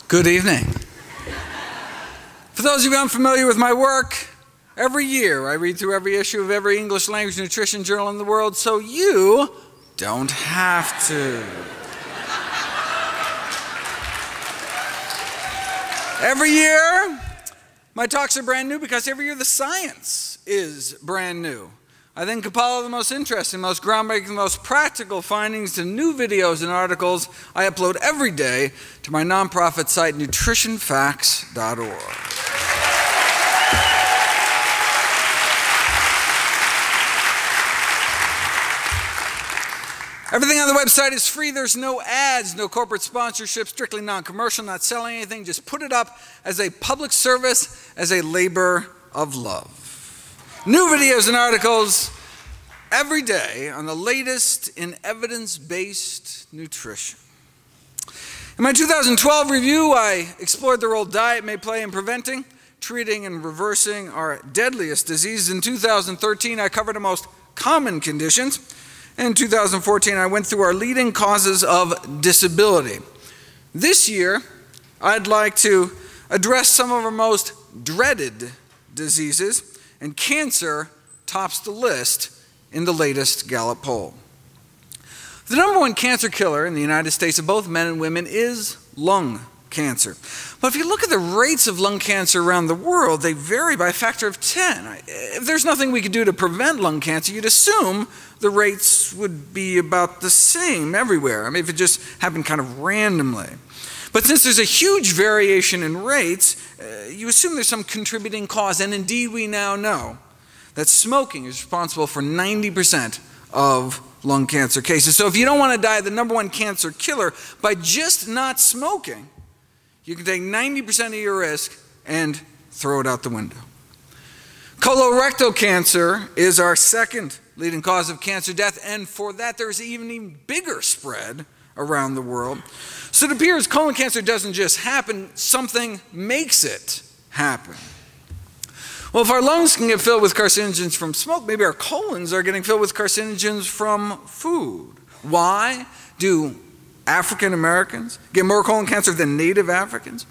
Good evening. For those of you unfamiliar with my work, every year I read through every issue of every English language nutrition journal in the world so you don't have to. Every year, my talks are brand new because every year the science is brand new. I then compile the most interesting, most groundbreaking, most practical findings to new videos and articles I upload every day to my nonprofit site, nutritionfacts.org. Everything on the website is free. There's no ads, no corporate sponsorship, strictly non-commercial, not selling anything. Just put it up as a public service, as a labor of love. New videos and articles every day on the latest in evidence-based nutrition. In my 2012 review, I explored the role diet may play in preventing, treating, and reversing our deadliest diseases. In 2013, I covered the most common conditions. In 2014, I went through our leading causes of disability. This year, I'd like to address some of our most dreaded diseases, and cancer tops the list in the latest Gallup poll. The #1 cancer killer in the United States of both men and women is lung cancer. But if you look at the rates of lung cancer around the world, they vary by a factor of 10. If there's nothing we could do to prevent lung cancer, you'd assume the rates would be about the same everywhere. I mean, if it just happened kind of randomly. But since there's a huge variation in rates, you assume there's some contributing cause, and indeed we now know that smoking is responsible for 90% of lung cancer cases. So if you don't want to die of the #1 cancer killer by just not smoking, you can take 90% of your risk and throw it out the window. Colorectal cancer is our second leading cause of cancer death, and for that there's an even bigger spread around the world. So it appears colon cancer doesn't just happen, something makes it happen. Well, if our lungs can get filled with carcinogens from smoke, maybe our colons are getting filled with carcinogens from food. Why do African Americans get more colon cancer than Native Africans?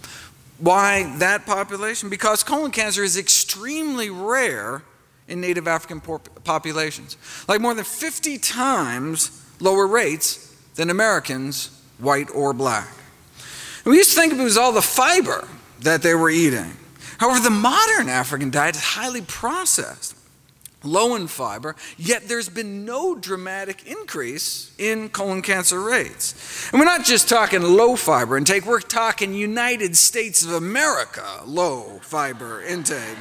Why that population? Because colon cancer is extremely rare in Native African populations, like more than 50 times lower rates than Americans, white or black. And we used to think it was all the fiber that they were eating. However, the modern African diet is highly processed, low in fiber, yet there's been no dramatic increase in colon cancer rates. And we're not just talking low fiber intake, we're talking United States of America low fiber intake,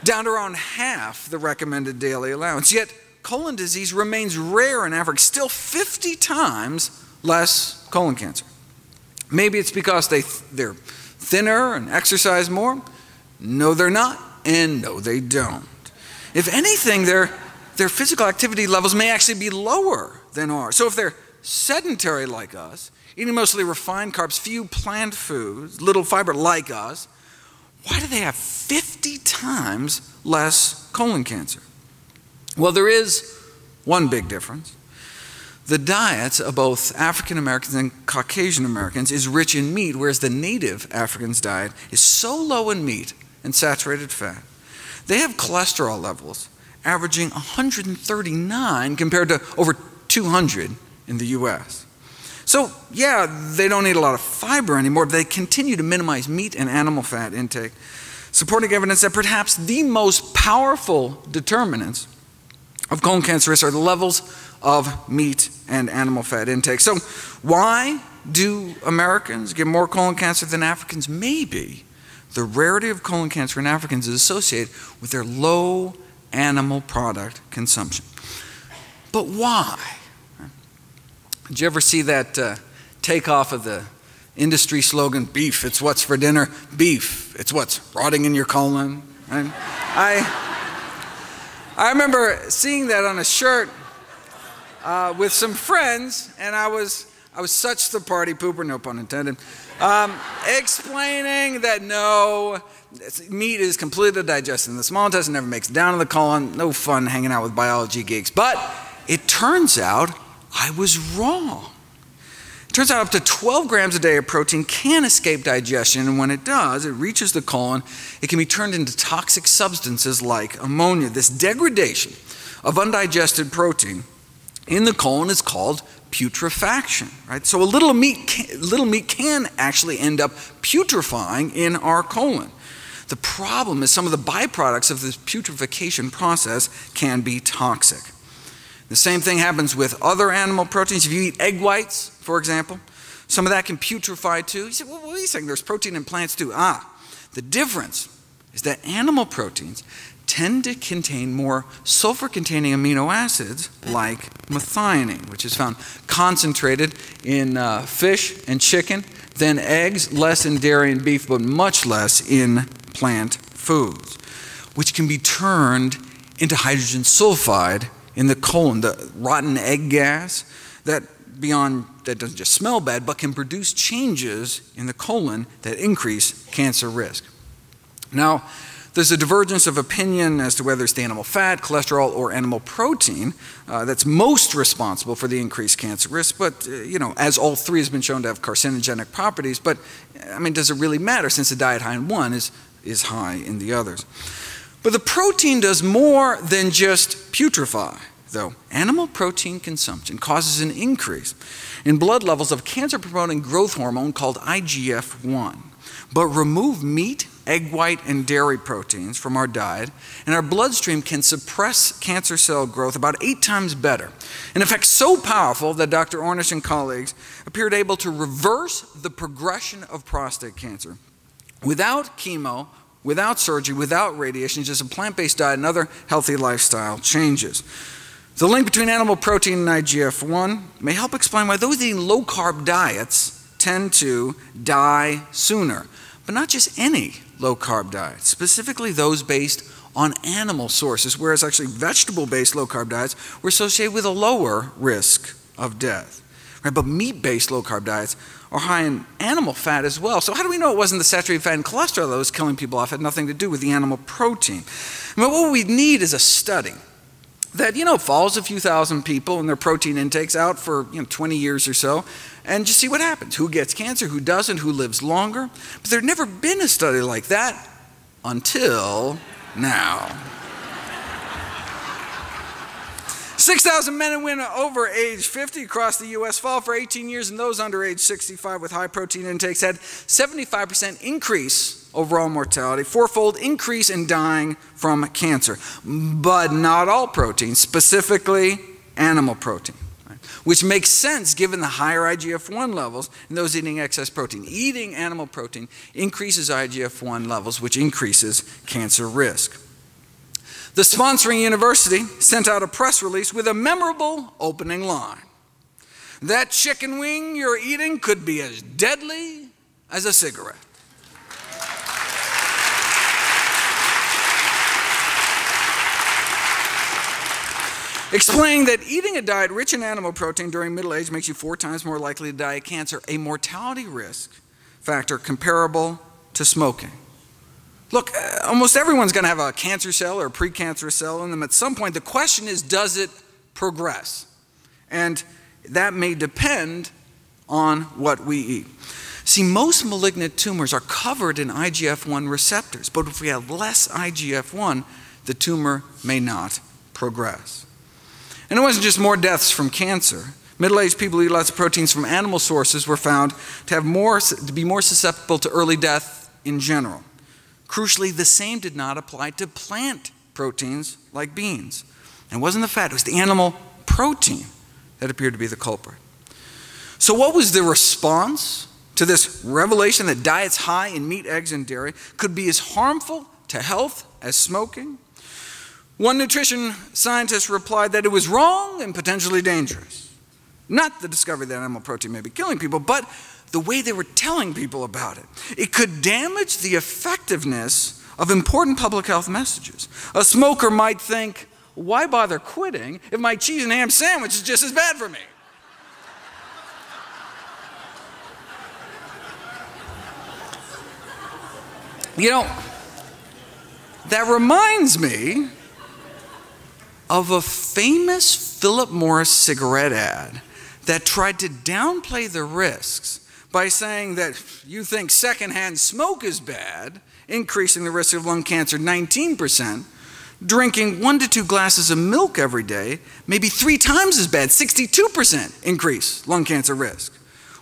down to around half the recommended daily allowance. Yet colon disease remains rare in Africa, still 50 times less colon cancer. Maybe it's because they're thinner and exercise more. No, they're not, and no, they don't. If anything, their physical activity levels may actually be lower than ours. So if they're sedentary like us, eating mostly refined carbs, few plant foods, little fiber like us, why do they have 50 times less colon cancer? Well, there is one big difference. The diets of both African Americans and Caucasian Americans is rich in meat, whereas the Native Africans' diet is so low in meat and saturated fat. They have cholesterol levels averaging 139 compared to over 200 in the US. So yeah, they don't eat a lot of fiber anymore, but they continue to minimize meat and animal fat intake, supporting evidence that perhaps the most powerful determinants of colon cancer risk are the levels of meat and animal fat intake. So why do Americans get more colon cancer than Africans? Maybe the rarity of colon cancer in Africans is associated with their low animal product consumption. But why? Did you ever see that takeoff of the industry slogan, beef, it's what's for dinner? Beef, it's what's rotting in your colon. And I remember seeing that on a shirt with some friends, and I was such the party pooper, no pun intended, explaining that no, meat is completely digested in the small intestine, never makes it down to the colon, no fun hanging out with biology geeks. But it turns out I was wrong. Turns out up to 12 grams a day of protein can escape digestion, and when it does, it reaches the colon, it can be turned into toxic substances like ammonia. This degradation of undigested protein in the colon is called putrefaction, right? So a little meat can actually end up putrefying in our colon. The problem is some of the byproducts of this putrefaction process can be toxic. The same thing happens with other animal proteins. If you eat egg whites, for example, some of that can putrefy too. You say, well, what are you saying? There's protein in plants too. The difference is that animal proteins tend to contain more sulfur-containing amino acids like methionine, which is found concentrated in fish and chicken, than eggs, less in dairy and beef, but much less in plant foods, which can be turned into hydrogen sulfide in the colon, the rotten egg gas that doesn't just smell bad, but can produce changes in the colon that increase cancer risk. Now, there's a divergence of opinion as to whether it's the animal fat, cholesterol, or animal protein that's most responsible for the increased cancer risk, but as all three has been shown to have carcinogenic properties, but I mean, does it really matter since the diet high in one is high in the others? But the protein does more than just putrefy, though. Animal protein consumption causes an increase in blood levels of cancer-promoting growth hormone called IGF-1. But remove meat, egg white, and dairy proteins from our diet, and our bloodstream can suppress cancer cell growth about 8 times better. An effect so powerful that Dr. Ornish and colleagues appeared able to reverse the progression of prostate cancer without chemo, without surgery, without radiation, just a plant-based diet and other healthy lifestyle changes. The link between animal protein and IGF-1 may help explain why those eating low-carb diets tend to die sooner. But not just any low-carb diet, specifically those based on animal sources, whereas actually vegetable-based low-carb diets were associated with a lower risk of death. Right? But meat-based low-carb diets are high in animal fat as well. So how do we know it wasn't the saturated fat and cholesterol that was killing people off? It had nothing to do with the animal protein. I mean, what we need is a study that, follows a few thousand people and their protein intakes out for 20 years or so, and just see what happens. Who gets cancer, who doesn't, who lives longer. But there'd never been a study like that until now. 6,000 men and women over age 50 across the U.S. followed for 18 years, and those under age 65 with high protein intakes had 75% increase overall mortality, 4-fold increase in dying from cancer. But not all protein, specifically animal protein, right? Which makes sense given the higher IGF-1 levels in those eating excess protein. Eating animal protein increases IGF-1 levels, which increases cancer risk. The sponsoring university sent out a press release with a memorable opening line. That chicken wing you're eating could be as deadly as a cigarette. Explaining that eating a diet rich in animal protein during middle age makes you 4 times more likely to die of cancer, a mortality risk factor comparable to smoking. Look, almost everyone's going to have a cancer cell or a precancerous cell in them at some point. The question is, does it progress? And that may depend on what we eat. See, most malignant tumors are covered in IGF-1 receptors, but if we have less IGF-1, the tumor may not progress. And it wasn't just more deaths from cancer. Middle-aged people who eat lots of proteins from animal sources were found to be more susceptible to early death in general. Crucially, the same did not apply to plant proteins like beans. And it wasn't the fat, it was the animal protein that appeared to be the culprit. So what was the response to this revelation that diets high in meat, eggs, and dairy could be as harmful to health as smoking? One nutrition scientist replied that it was wrong and potentially dangerous. Not the discovery that animal protein may be killing people, but the way they were telling people about it. It could damage the effectiveness of important public health messages. A smoker might think, why bother quitting if my cheese and ham sandwich is just as bad for me? That reminds me of a famous Philip Morris cigarette ad that tried to downplay the risks by saying that you think secondhand smoke is bad, increasing the risk of lung cancer 19%, drinking 1 to 2 glasses of milk every day may be 3 times as bad, 62% increase lung cancer risk,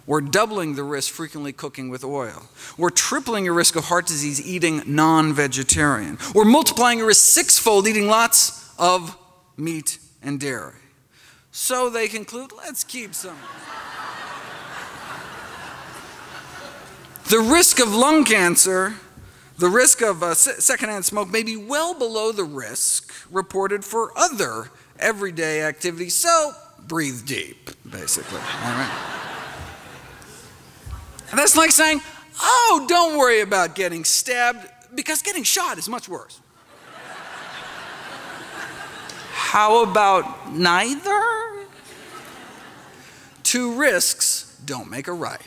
or doubling the risk frequently cooking with oil, or tripling your risk of heart disease eating non-vegetarian, or multiplying your risk 6-fold eating lots of meat and dairy. So they conclude, let's keep some. The risk of lung cancer, the risk of secondhand smoke may be well below the risk reported for other everyday activities, so breathe deep, basically. All right? And that's like saying, oh, don't worry about getting stabbed, because getting shot is much worse. How about neither? 2 risks don't make a right.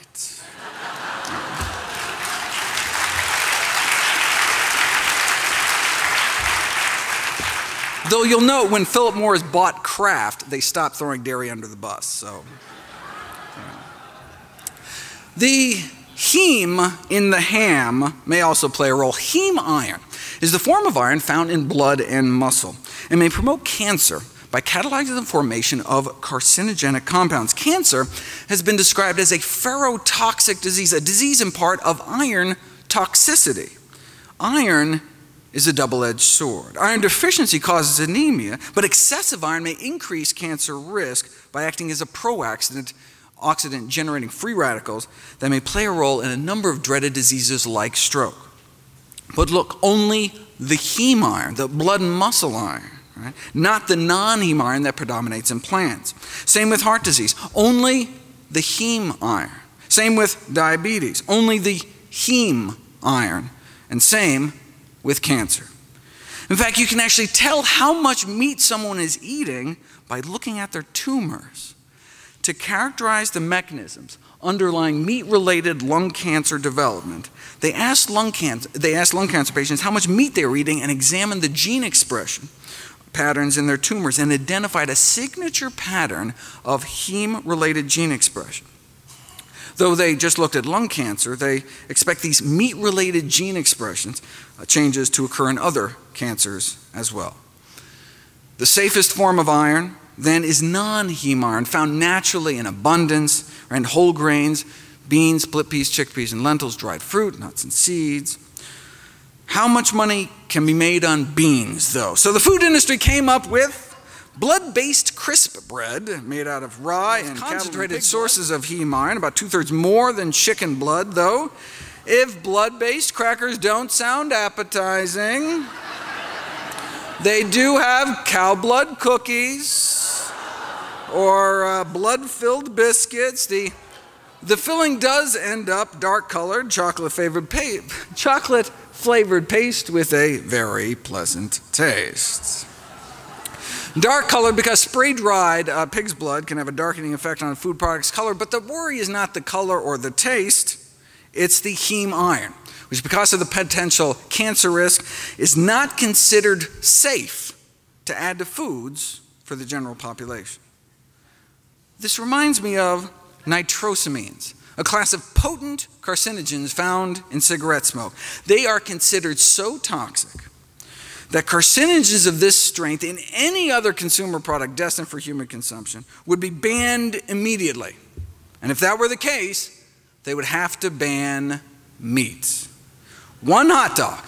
Though you'll note when Philip Morris bought Kraft, they stopped throwing dairy under the bus. So, the heme in the ham may also play a role. Heme iron is the form of iron found in blood and muscle and may promote cancer by catalyzing the formation of carcinogenic compounds. Cancer has been described as a ferrotoxic disease, a disease in part of iron toxicity. Iron is a double-edged sword. Iron deficiency causes anemia, but excessive iron may increase cancer risk by acting as a pro-oxidant, generating free radicals that may play a role in a number of dreaded diseases like stroke. But look, only the heme iron, the blood and muscle iron, right? Not the non-heme iron that predominates in plants. Same with heart disease, only the heme iron. Same with diabetes, only the heme iron. And same with cancer. In fact, you can actually tell how much meat someone is eating by looking at their tumors. To characterize the mechanisms underlying meat-related lung cancer development, they asked lung cancer patients how much meat they were eating and examined the gene expression patterns in their tumors and identified a signature pattern of heme-related gene expression. Though they just looked at lung cancer, they expect these meat-related gene expressions changes to occur in other cancers as well. The safest form of iron, then, is non-heme iron, found naturally in abundance in whole grains, beans, split peas, chickpeas, and lentils, dried fruit, nuts, and seeds. How much money can be made on beans, though? So the food industry came up with blood-based crisp bread made out of rye and concentrated sources of heme iron, about 2/3 more than chicken blood, though. If blood-based crackers don't sound appetizing, they do have cow blood cookies or blood-filled biscuits. The filling does end up dark-colored, chocolate-flavored paste with a very pleasant taste. Dark color because spray-dried pig's blood can have a darkening effect on a food product's color, but the worry is not the color or the taste, it's the heme iron, which because of the potential cancer risk is not considered safe to add to foods for the general population. This reminds me of nitrosamines, a class of potent carcinogens found in cigarette smoke. They are considered so toxic that carcinogens of this strength in any other consumer product destined for human consumption would be banned immediately. And if that were the case, they would have to ban meat. One hot dog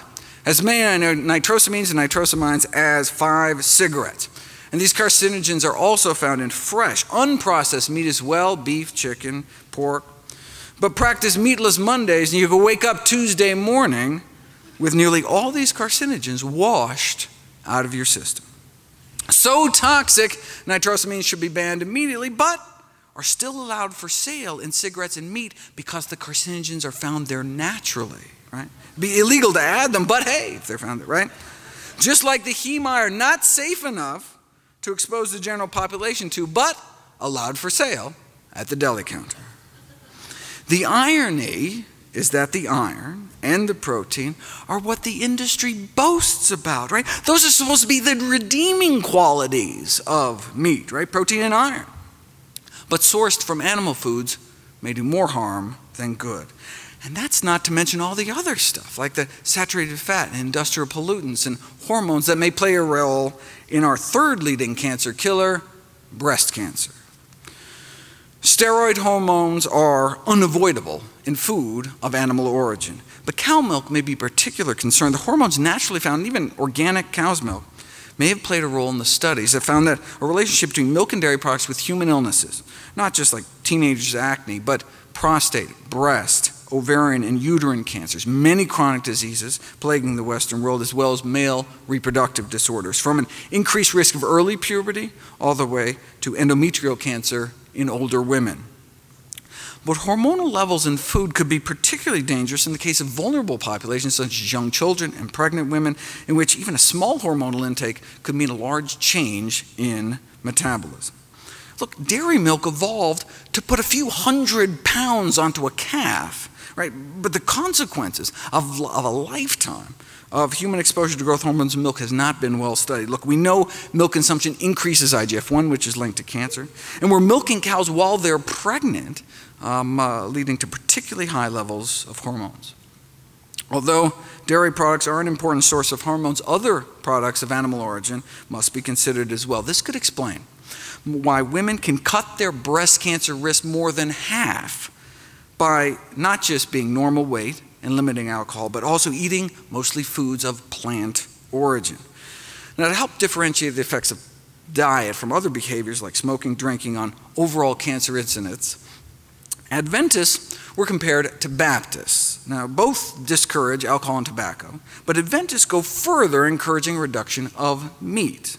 has many nitrosamines and nitrosamines as 5 cigarettes. And these carcinogens are also found in fresh, unprocessed meat as well, beef, chicken, pork. But practice meatless Mondays and you can wake up Tuesday morning with nearly all these carcinogens washed out of your system. So toxic, nitrosamines should be banned immediately, but are still allowed for sale in cigarettes and meat because the carcinogens are found there naturally, right? It'd be illegal to add them, but hey, if they're found there, right? Just like the heme iron, not safe enough to expose the general population to, but allowed for sale at the deli counter. The irony is that the iron and the protein are what the industry boasts about, right? Those are supposed to be the redeeming qualities of meat, right? Protein and iron. but sourced from animal foods may do more harm than good. And that's not to mention all the other stuff, like the saturated fat and industrial pollutants and hormones that may play a role in our third leading cancer killer, breast cancer. Steroid hormones are unavoidable in food of animal origin, but cow milk may be of particular concern. The hormones naturally found in even organic cow's milk may have played a role in the studies that found that a relationship between milk and dairy products with human illnesses, not just like teenagers' acne, but prostate, breast, ovarian, and uterine cancers, many chronic diseases plaguing the Western world, as well as male reproductive disorders, from an increased risk of early puberty all the way to endometrial cancer in older women. But hormonal levels in food could be particularly dangerous in the case of vulnerable populations such as young children and pregnant women, in which even a small hormonal intake could mean a large change in metabolism. Look, dairy milk evolved to put a few 100 pounds onto a calf, right? But the consequences of a lifetime of human exposure to growth hormones in milk has not been well studied. Look, we know milk consumption increases IGF-1, which is linked to cancer, and we're milking cows while they're pregnant, leading to particularly high levels of hormones. Although dairy products are an important source of hormones, other products of animal origin must be considered as well. This could explain why women can cut their breast cancer risk more than half by not just being normal weight and limiting alcohol, but also eating mostly foods of plant origin. Now, to help differentiate the effects of diet from other behaviors like smoking, drinking on overall cancer incidence, Adventists were compared to Baptists. Now, both discourage alcohol and tobacco, but Adventists go further, encouraging reduction of meat.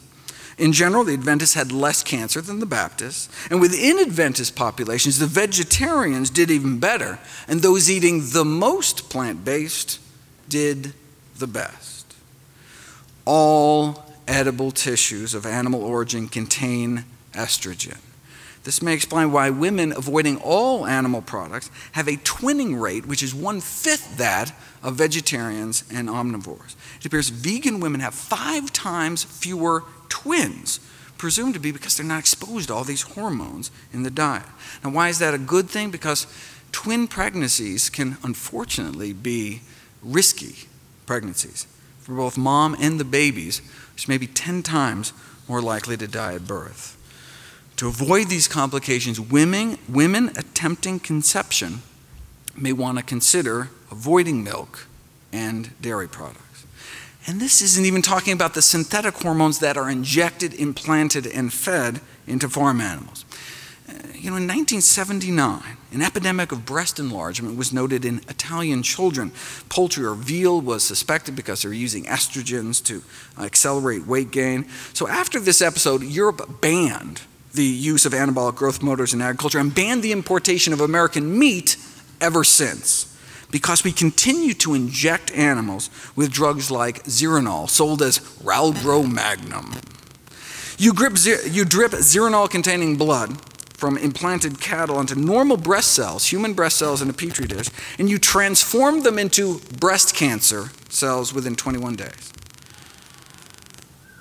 In general, the Adventists had less cancer than the Baptists, and within Adventist populations, the vegetarians did even better, and those eating the most plant-based did the best. All edible tissues of animal origin contain estrogen. This may explain why women avoiding all animal products have a twinning rate, which is 1/5 that of vegetarians and omnivores. It appears vegan women have 5 times fewer twins, presumed to be because they're not exposed to all these hormones in the diet. Now, why is that a good thing? Because twin pregnancies can unfortunately be risky pregnancies for both mom and the babies, which may be 10 times more likely to die at birth. To avoid these complications, women attempting conception may want to consider avoiding milk and dairy products. And this isn't even talking about the synthetic hormones that are injected, implanted, and fed into farm animals. In 1979, an epidemic of breast enlargement was noted in Italian children. Poultry or veal was suspected because they were using estrogens to accelerate weight gain. So after this episode, Europe banned the use of anabolic growth promoters in agriculture and banned the importation of American meat ever since, because we continue to inject animals with drugs like Zeranol, sold as Ralgro Magnum. You drip Zeranol-containing blood from implanted cattle into normal breast cells, human breast cells in a petri dish, and you transform them into breast cancer cells within 21 days.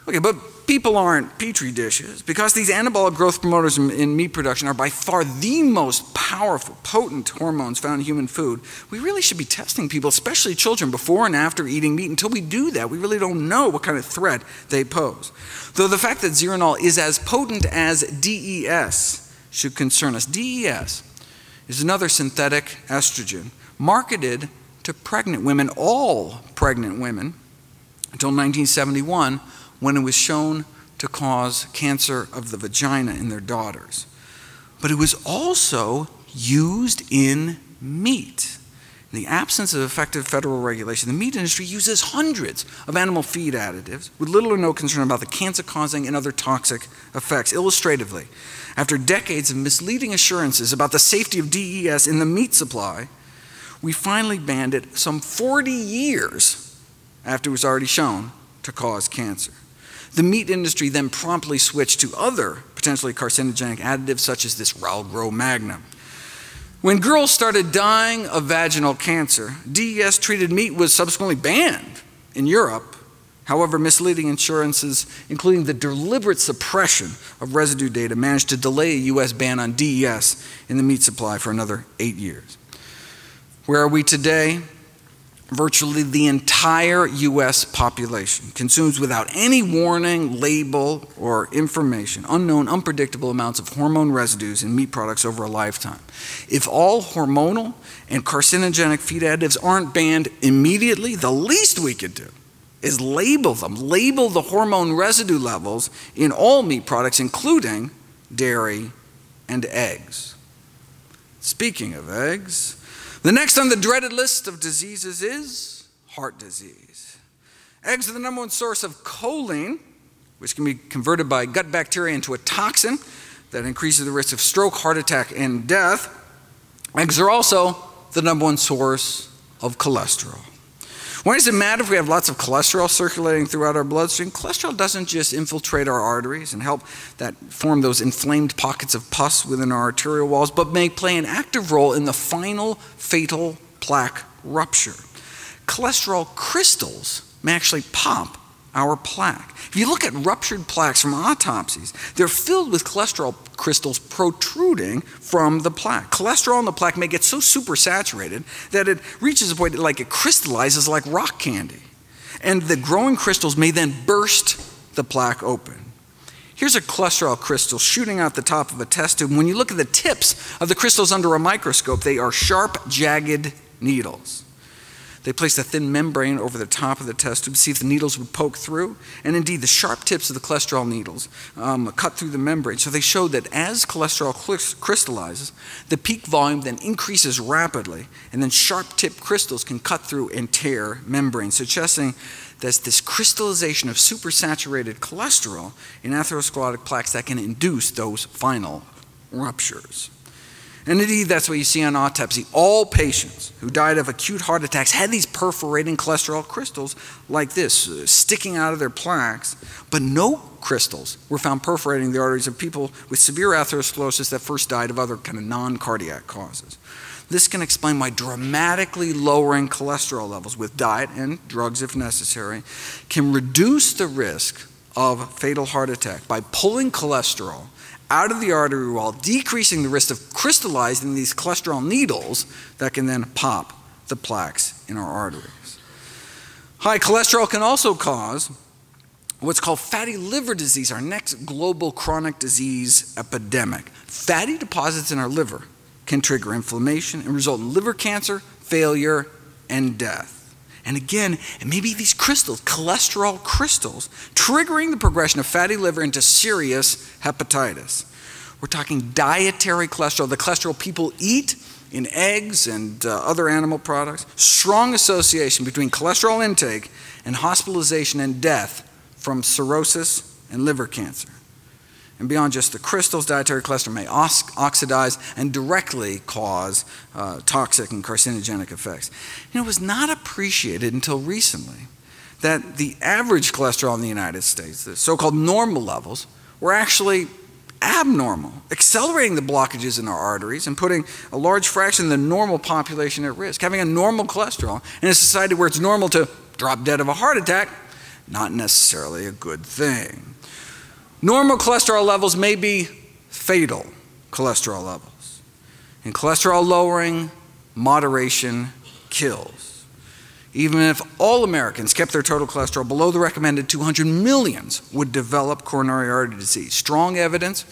Okay, but people aren't petri dishes, because these anabolic growth promoters in meat production are by far the most powerful, potent hormones found in human food. We really should be testing people, especially children, before and after eating meat. Until we do that, we really don't know what kind of threat they pose. Though the fact that Zeranol is as potent as DES should concern us. DES is another synthetic estrogen marketed to pregnant women, all pregnant women, until 1971, when it was shown to cause cancer of the vagina in their daughters. But it was also used in meat. In the absence of effective federal regulation, the meat industry uses hundreds of animal feed additives with little or no concern about the cancer-causing and other toxic effects. Illustratively, after decades of misleading assurances about the safety of DES in the meat supply, we finally banned it some 40 years after it was already shown to cause cancer. The meat industry then promptly switched to other potentially carcinogenic additives such as this Ralgro Magnum. When girls started dying of vaginal cancer, DES-treated meat was subsequently banned in Europe. However, misleading insurances, including the deliberate suppression of residue data, managed to delay a U.S. ban on DES in the meat supply for another 8 years. Where are we today? Virtually the entire U.S. population consumes without any warning, label, or information unknown, unpredictable amounts of hormone residues in meat products over a lifetime. If all hormonal and carcinogenic feed additives aren't banned immediately, the least we could do is label them. Label the hormone residue levels in all meat products, including dairy and eggs. Speaking of eggs, the next on the dreaded list of diseases is heart disease. Eggs are the #1 source of choline, which can be converted by gut bacteria into a toxin that increases the risk of stroke, heart attack, and death. Eggs are also the #1 source of cholesterol. Why does it matter if we have lots of cholesterol circulating throughout our bloodstream? Cholesterol doesn't just infiltrate our arteries and help that form those inflamed pockets of pus within our arterial walls, but may play an active role in the final fatal plaque rupture. Cholesterol crystals may actually pop our plaque. If you look at ruptured plaques from autopsies, they're filled with cholesterol crystals protruding from the plaque. Cholesterol in the plaque may get so supersaturated that it reaches a point like it crystallizes like rock candy. And the growing crystals may then burst the plaque open. Here's a cholesterol crystal shooting out the top of a test tube. When you look at the tips of the crystals under a microscope, they are sharp, jagged needles. They placed a thin membrane over the top of the test tube to see if the needles would poke through. And indeed, the sharp tips of the cholesterol needles cut through the membrane. So they showed that as cholesterol crystallizes, the peak volume then increases rapidly, and then sharp tipped crystals can cut through and tear membranes, suggesting that this crystallization of supersaturated cholesterol in atherosclerotic plaques that can induce those final ruptures. And indeed, that's what you see on autopsy. All patients who died of acute heart attacks had these perforating cholesterol crystals like this, sticking out of their plaques, but no crystals were found perforating the arteries of people with severe atherosclerosis that first died of other kind of non-cardiac causes. This can explain why dramatically lowering cholesterol levels with diet and drugs if necessary can reduce the risk of fatal heart attack by pulling cholesterol out of the artery wall, decreasing the risk of crystallizing these cholesterol needles that can then pop the plaques in our arteries. High cholesterol can also cause what's called fatty liver disease, our next global chronic disease epidemic. Fatty deposits in our liver can trigger inflammation and result in liver cancer, failure, and death. And again, it may be these crystals, cholesterol crystals, triggering the progression of fatty liver into serious hepatitis. We're talking dietary cholesterol, the cholesterol people eat in eggs and other animal products. Strong association between cholesterol intake and hospitalization and death from cirrhosis and liver cancer. And beyond just the crystals, dietary cholesterol may oxidize and directly cause toxic and carcinogenic effects. You know, it was not appreciated until recently that the average cholesterol in the United States, the so-called normal levels, were actually abnormal, accelerating the blockages in our arteries and putting a large fraction of the normal population at risk. Having a normal cholesterol in a society where it's normal to drop dead of a heart attack, not necessarily a good thing. Normal cholesterol levels may be fatal cholesterol levels. In cholesterol lowering, moderation kills. Even if all Americans kept their total cholesterol below the recommended 200, millions would develop coronary artery disease. Strong evidence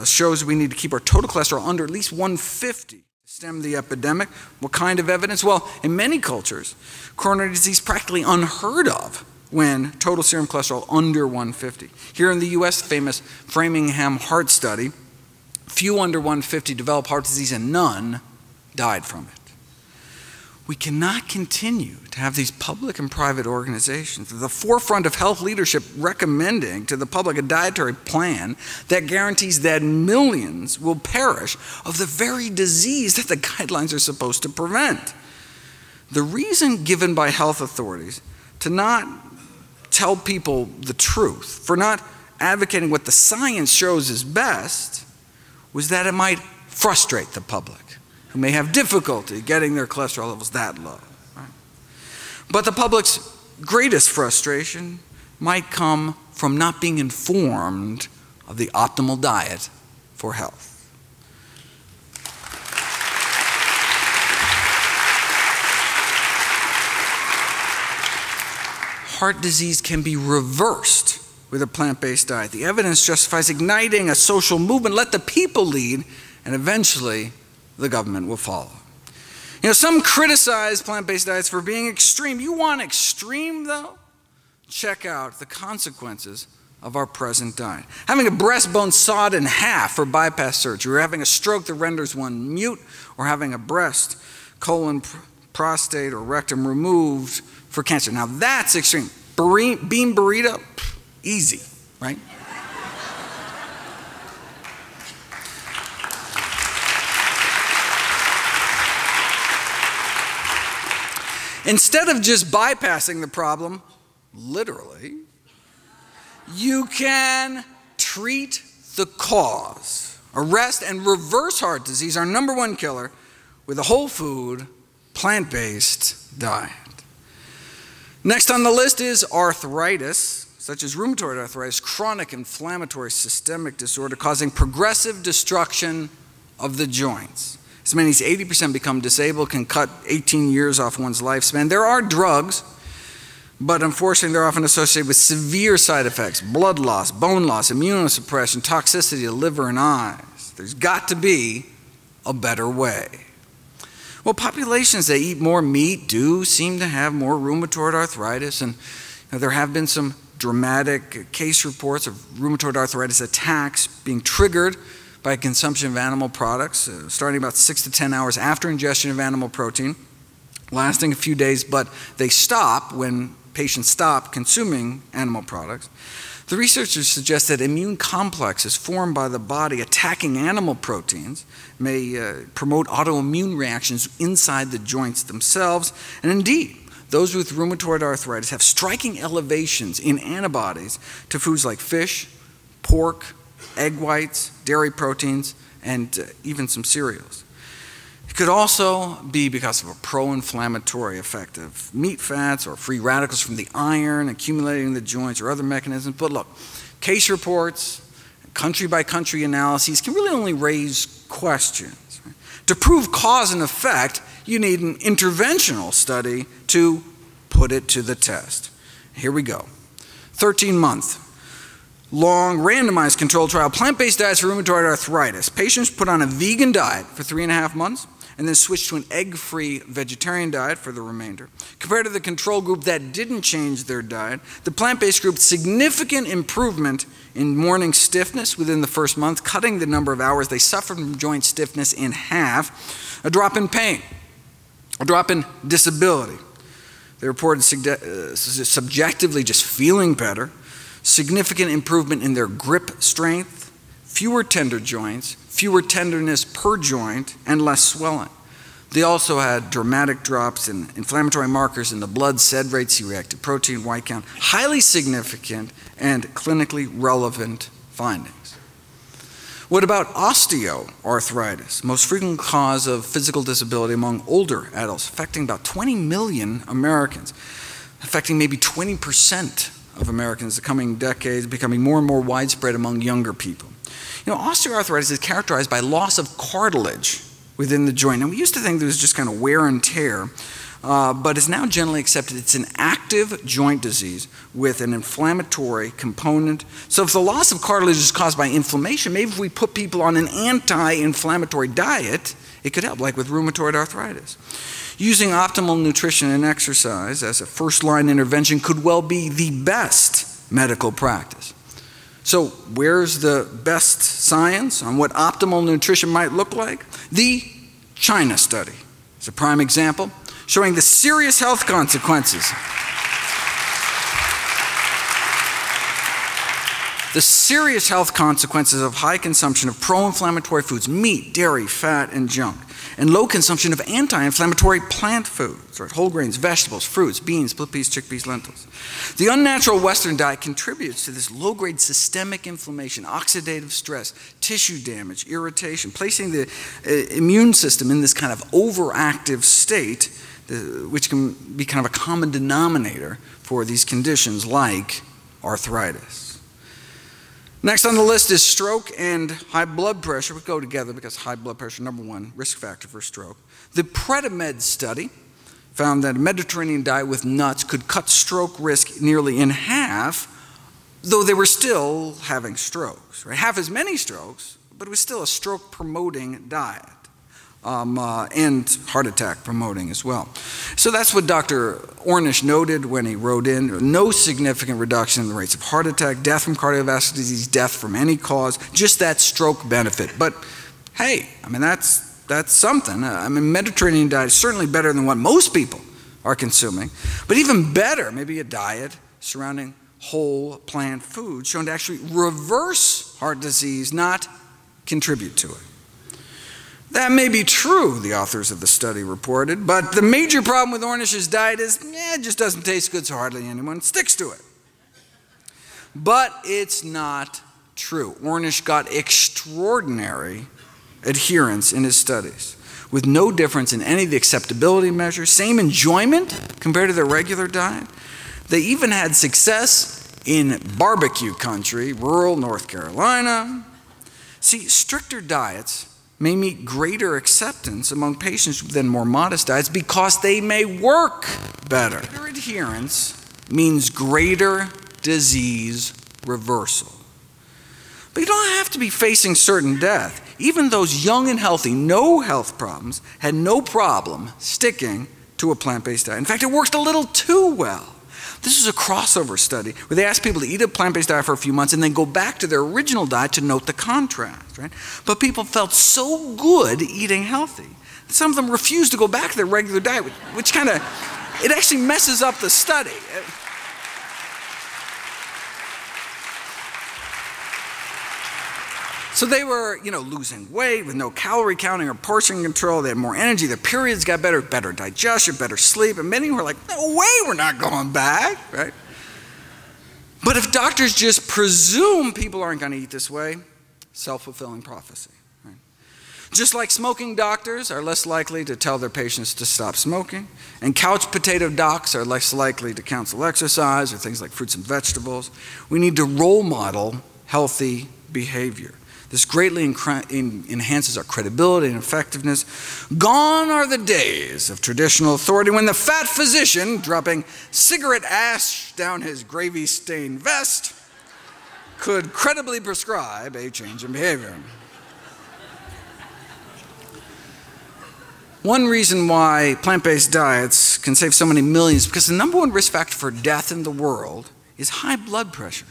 shows we need to keep our total cholesterol under at least 150 to stem the epidemic. What kind of evidence? Well, in many cultures, coronary disease is practically unheard of when total serum cholesterol under 150. Here in the US, famous Framingham heart study, few under 150 develop heart disease and none died from it. We cannot continue to have these public and private organizations at the forefront of health leadership recommending to the public a dietary plan that guarantees that millions will perish of the very disease that the guidelines are supposed to prevent. The reason given by health authorities to not tell people the truth, for not advocating what the science shows is best, was that it might frustrate the public, who may have difficulty getting their cholesterol levels that low. Right? But the public's greatest frustration might come from not being informed of the optimal diet for health. Heart disease can be reversed with a plant-based diet. The evidence justifies igniting a social movement. Let the people lead, and eventually the government will follow. You know, some criticize plant-based diets for being extreme. You want extreme, though? Check out the consequences of our present diet. Having a breastbone sawed in half for bypass surgery, or having a stroke that renders one mute, or having a breast, colon, prostate, or rectum removed for cancer. Now that's extreme. Bean burrito, easy, right? Instead of just bypassing the problem, literally, you can treat the cause. Arrest and reverse heart disease, our #1 killer, with a whole food, plant-based diet. Next on the list is arthritis, such as rheumatoid arthritis, chronic inflammatory systemic disorder causing progressive destruction of the joints. As many as 80% become disabled, can cut 18 years off one's lifespan. There are drugs, but unfortunately they're often associated with severe side effects: blood loss, bone loss, immunosuppression, toxicity to liver and eyes. There's got to be a better way. Well, populations that eat more meat do seem to have more rheumatoid arthritis, and there have been some dramatic case reports of rheumatoid arthritis attacks being triggered by consumption of animal products, starting about 6 to 10 hours after ingestion of animal protein, lasting a few days, but they stop when patients stop consuming animal products. The researchers suggest that immune complexes formed by the body attacking animal proteins may promote autoimmune reactions inside the joints themselves. And indeed, those with rheumatoid arthritis have striking elevations in antibodies to foods like fish, pork, egg whites, dairy proteins, and even some cereals. It could also be because of a pro-inflammatory effect of meat fats or free radicals from the iron accumulating in the joints or other mechanisms. But look, case reports, country-by-country analyses can really only raise questions. To prove cause and effect, you need an interventional study to put it to the test. Here we go. 13-month. Long randomized controlled trial, plant-based diets for rheumatoid arthritis. Patients put on a vegan diet for 3.5 months and then switched to an egg-free vegetarian diet for the remainder. Compared to the control group that didn't change their diet, the plant-based group significant improvement in morning stiffness within the first month, cutting the number of hours they suffered from joint stiffness in half, a drop in pain, a drop in disability. They reported subjectively just feeling better, significant improvement in their grip strength, fewer tender joints, fewer tenderness per joint, and less swelling. They also had dramatic drops in inflammatory markers in the blood, SED rate, C-reactive protein, white count, highly significant and clinically relevant findings. What about osteoarthritis, most frequent cause of physical disability among older adults, affecting about 20 million Americans, affecting maybe 20% of Americans in the coming decades, becoming more and more widespread among younger people. You know, osteoarthritis is characterized by loss of cartilage within the joint. And we used to think there was just kind of wear and tear, but it's now generally accepted it's an active joint disease with an inflammatory component. So if the loss of cartilage is caused by inflammation, maybe if we put people on an anti-inflammatory diet, it could help, like with rheumatoid arthritis. Using optimal nutrition and exercise as a first-line intervention could well be the best medical practice. So where's the best science on what optimal nutrition might look like? The China study is a prime example, showing the serious health consequences. The serious health consequences of high consumption of pro-inflammatory foods, meat, dairy, fat, and junk, and low consumption of anti-inflammatory plant foods, right? Whole grains, vegetables, fruits, beans, split peas, chickpeas, lentils. The unnatural Western diet contributes to this low-grade systemic inflammation, oxidative stress, tissue damage, irritation, placing the immune system in this kind of overactive state which can be kind of a common denominator for these conditions like arthritis. Next on the list is stroke and high blood pressure. We go together because high blood pressure, #1 risk factor for stroke. The PREDIMED study found that a Mediterranean diet with nuts could cut stroke risk nearly in half, though they were still having strokes, right? Half as many strokes, but it was still a stroke-promoting diet, and heart attack promoting as well. So that's what Dr. Ornish noted when he wrote in, no significant reduction in the rates of heart attack, death from cardiovascular disease, death from any cause, just that stroke benefit. But hey, I mean, that's something. I mean, Mediterranean diet is certainly better than what most people are consuming, but even better, maybe a diet surrounding whole plant food shown to actually reverse heart disease, not contribute to it. That may be true, the authors of the study reported, but the major problem with Ornish's diet is, it just doesn't taste good, so hardly anyone sticks to it. But it's not true. Ornish got extraordinary adherence in his studies, with no difference in any of the acceptability measures, same enjoyment compared to their regular diet. They even had success in barbecue country, rural North Carolina. See, stricter diets may meet greater acceptance among patients than more modest diets because they may work better. Greater adherence means greater disease reversal. But you don't have to be facing certain death. Even those young and healthy, no health problems, had no problem sticking to a plant-based diet. In fact, it worked a little too well. This is a crossover study where they asked people to eat a plant-based diet for a few months and then go back to their original diet to note the contrast, right? But people felt so good eating healthy that some of them refused to go back to their regular diet, which kind of, it actually messes up the study. So they were, losing weight with no calorie counting or portion control. They had more energy. Their periods got better, better digestion, better sleep. And many were like, no way, we're not going back, right? But if doctors just presume people aren't going to eat this way, self-fulfilling prophecy, right? Just like smoking doctors are less likely to tell their patients to stop smoking, and couch potato docs are less likely to counsel exercise or things like fruits and vegetables, we need to role model healthy behavior. This greatly enhances our credibility and effectiveness. Gone are the days of traditional authority when the fat physician, dropping cigarette ash down his gravy-stained vest, could credibly prescribe a change in behavior. One reason why plant-based diets can save so many millions is because the #1 risk factor for death in the world is high blood pressure,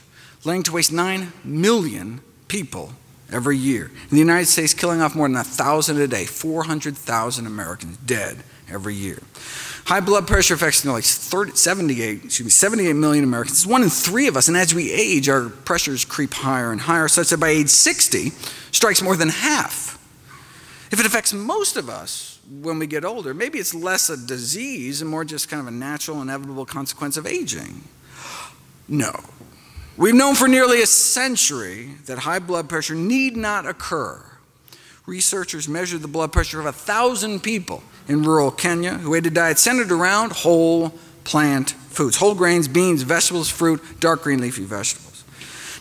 leading to waste 9 million people every year. In the United States, killing off more than 1,000 a day, 400,000 Americans dead every year. High blood pressure affects like 78 million Americans. It's 1 in 3 of us, and as we age, our pressures creep higher and higher, such that by age 60, strikes more than half. If it affects most of us when we get older, maybe it's less a disease and more just kind of a natural, inevitable consequence of aging. No. We've known for nearly a century that high blood pressure need not occur. Researchers measured the blood pressure of 1,000 people in rural Kenya who ate a diet centered around whole plant foods, whole grains, beans, vegetables, fruit, dark green leafy vegetables.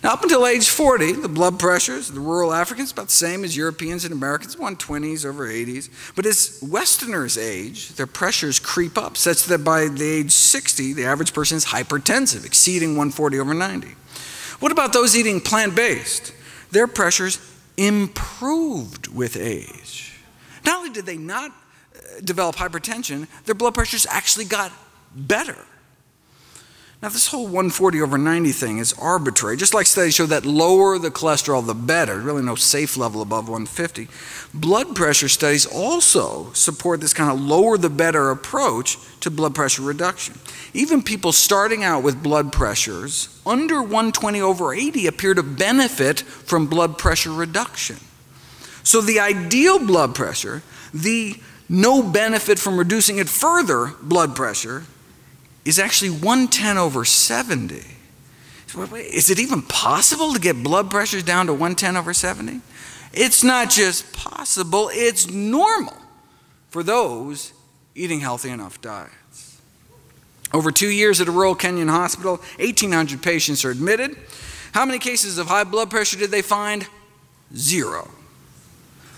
Now, up until age 40, the blood pressures of the rural Africans about the same as Europeans and Americans, 120s over 80s. But as Westerners age, their pressures creep up, such that by the age 60, the average person is hypertensive, exceeding 140 over 90. What about those eating plant-based? Their pressures improved with age. Not only did they not develop hypertension, their blood pressures actually got better. Now, this whole 140 over 90 thing is arbitrary. Just like studies show that lower the cholesterol, the better. Really no safe level above 150. Blood pressure studies also support this kind of lower the better approach to blood pressure reduction. Even people starting out with blood pressures under 120 over 80 appear to benefit from blood pressure reduction. So the ideal blood pressure, the no benefit from reducing it further blood pressure, is actually 110 over 70. Is it even possible to get blood pressures down to 110 over 70? It's not just possible, it's normal for those eating healthy enough diets. Over 2 years at a rural Kenyan hospital, 1,800 patients are admitted. How many cases of high blood pressure did they find? 0.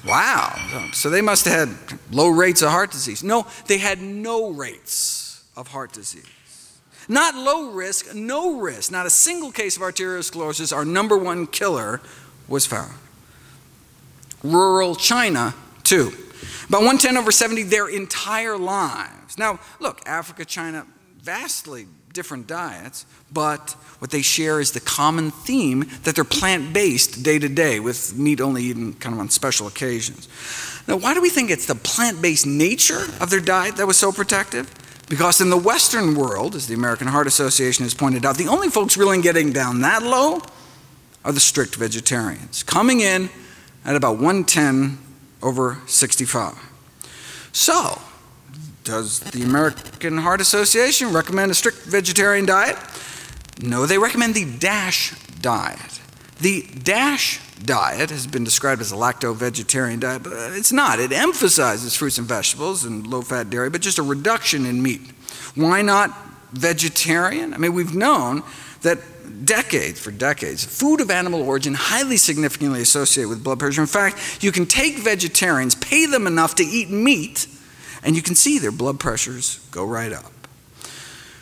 Wow. So they must have had low rates of heart disease. No, they had no rates of heart disease. Not low risk, no risk. Not a single case of arteriosclerosis, our #1 killer, was found. Rural China, too. About 110/70 their entire lives. Now, look, Africa, China, vastly different diets, but what they share is the common theme that they're plant-based day to day, with meat only eaten kind of on special occasions. Now, why do we think it's the plant-based nature of their diet that was so protective? Because in the Western world, as the American Heart Association has pointed out, the only folks really getting down that low are the strict vegetarians, coming in at about 110/65. So, does the American Heart Association recommend a strict vegetarian diet? No, they recommend the DASH diet. The DASH diet has been described as a lacto-vegetarian diet, but it's not. It emphasizes fruits and vegetables and low-fat dairy, but just a reduction in meat. Why not vegetarian? I mean, we've known that for decades, food of animal origin highly significantly associated with blood pressure. In fact, you can take vegetarians, pay them enough to eat meat, and you can see their blood pressures go right up.